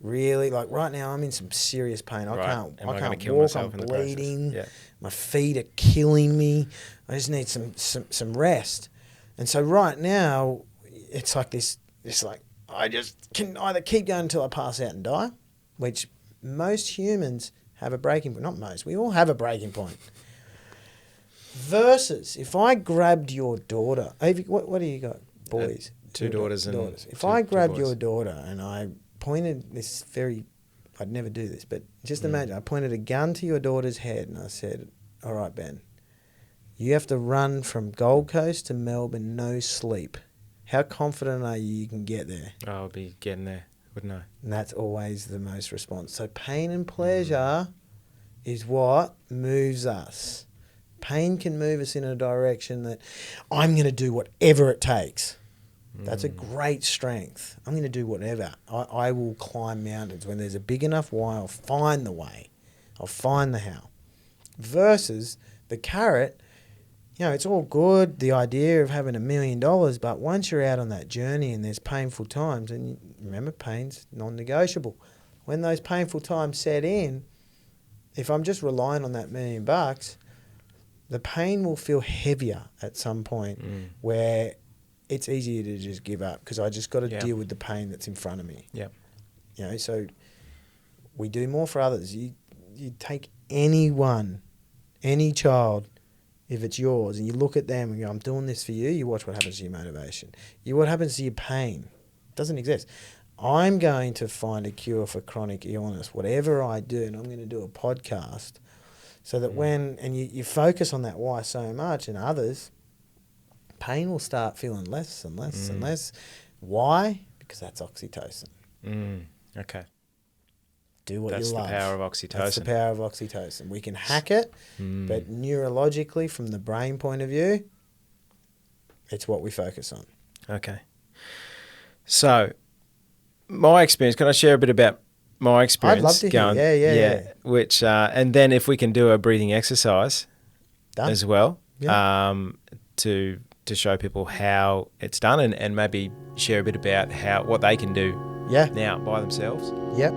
Speaker 1: really, like right now I'm in some serious pain. I can't walk, I'm bleeding. Yeah. My feet are killing me. I just need some rest. And so right now it's like this like, I just can either keep going until I pass out and die, which most humans have a breaking point. Not most, we all have a breaking point. Versus if I grabbed your daughter, what do you got, boys?
Speaker 2: Two daughters.
Speaker 1: If I grabbed your daughter and I pointed I'd never do this, but just imagine, I pointed a gun to your daughter's head and I said, all right, Ben, you have to run from Gold Coast to Melbourne, no sleep. How confident are you can get there?
Speaker 2: Oh, I'll be getting there, wouldn't I?
Speaker 1: And that's always the most response. So pain and pleasure is what moves us. Pain can move us in a direction that I'm going to do whatever it takes. That's a great strength. I'm going to do whatever. I will climb mountains. When there's a big enough why, I'll find the way. I'll find the how. Versus the carrot, it's all good, the idea of having $1 million, but once you're out on that journey and there's painful times, and remember, pain's non-negotiable. When those painful times set in, if I'm just relying on that $1 million, the pain will feel heavier at some point where it's easier to just give up because I just got to deal with the pain that's in front of me.
Speaker 2: Yeah.
Speaker 1: So we do more for others. You take anyone, any child, if it's yours, and you look at them and go, I'm doing this for you, you watch what happens to your motivation. What happens to your pain. It doesn't exist. I'm going to find a cure for chronic illness, whatever I do, and I'm going to do a podcast so that you focus on that why so much and others, pain will start feeling less and less and less. Why? Because that's oxytocin.
Speaker 2: Okay.
Speaker 1: Do what you love.
Speaker 2: That's the power of oxytocin.
Speaker 1: That's the power of oxytocin. We can hack it, but neurologically, from the brain point of view, it's what we focus on.
Speaker 2: Okay. So, my experience, can I share a bit about my experience?
Speaker 1: I'd love to hear. Yeah.
Speaker 2: Which, and then if we can do a breathing exercise as well, to show people how it's done and maybe share a bit about what they can do now by themselves.
Speaker 1: Yep.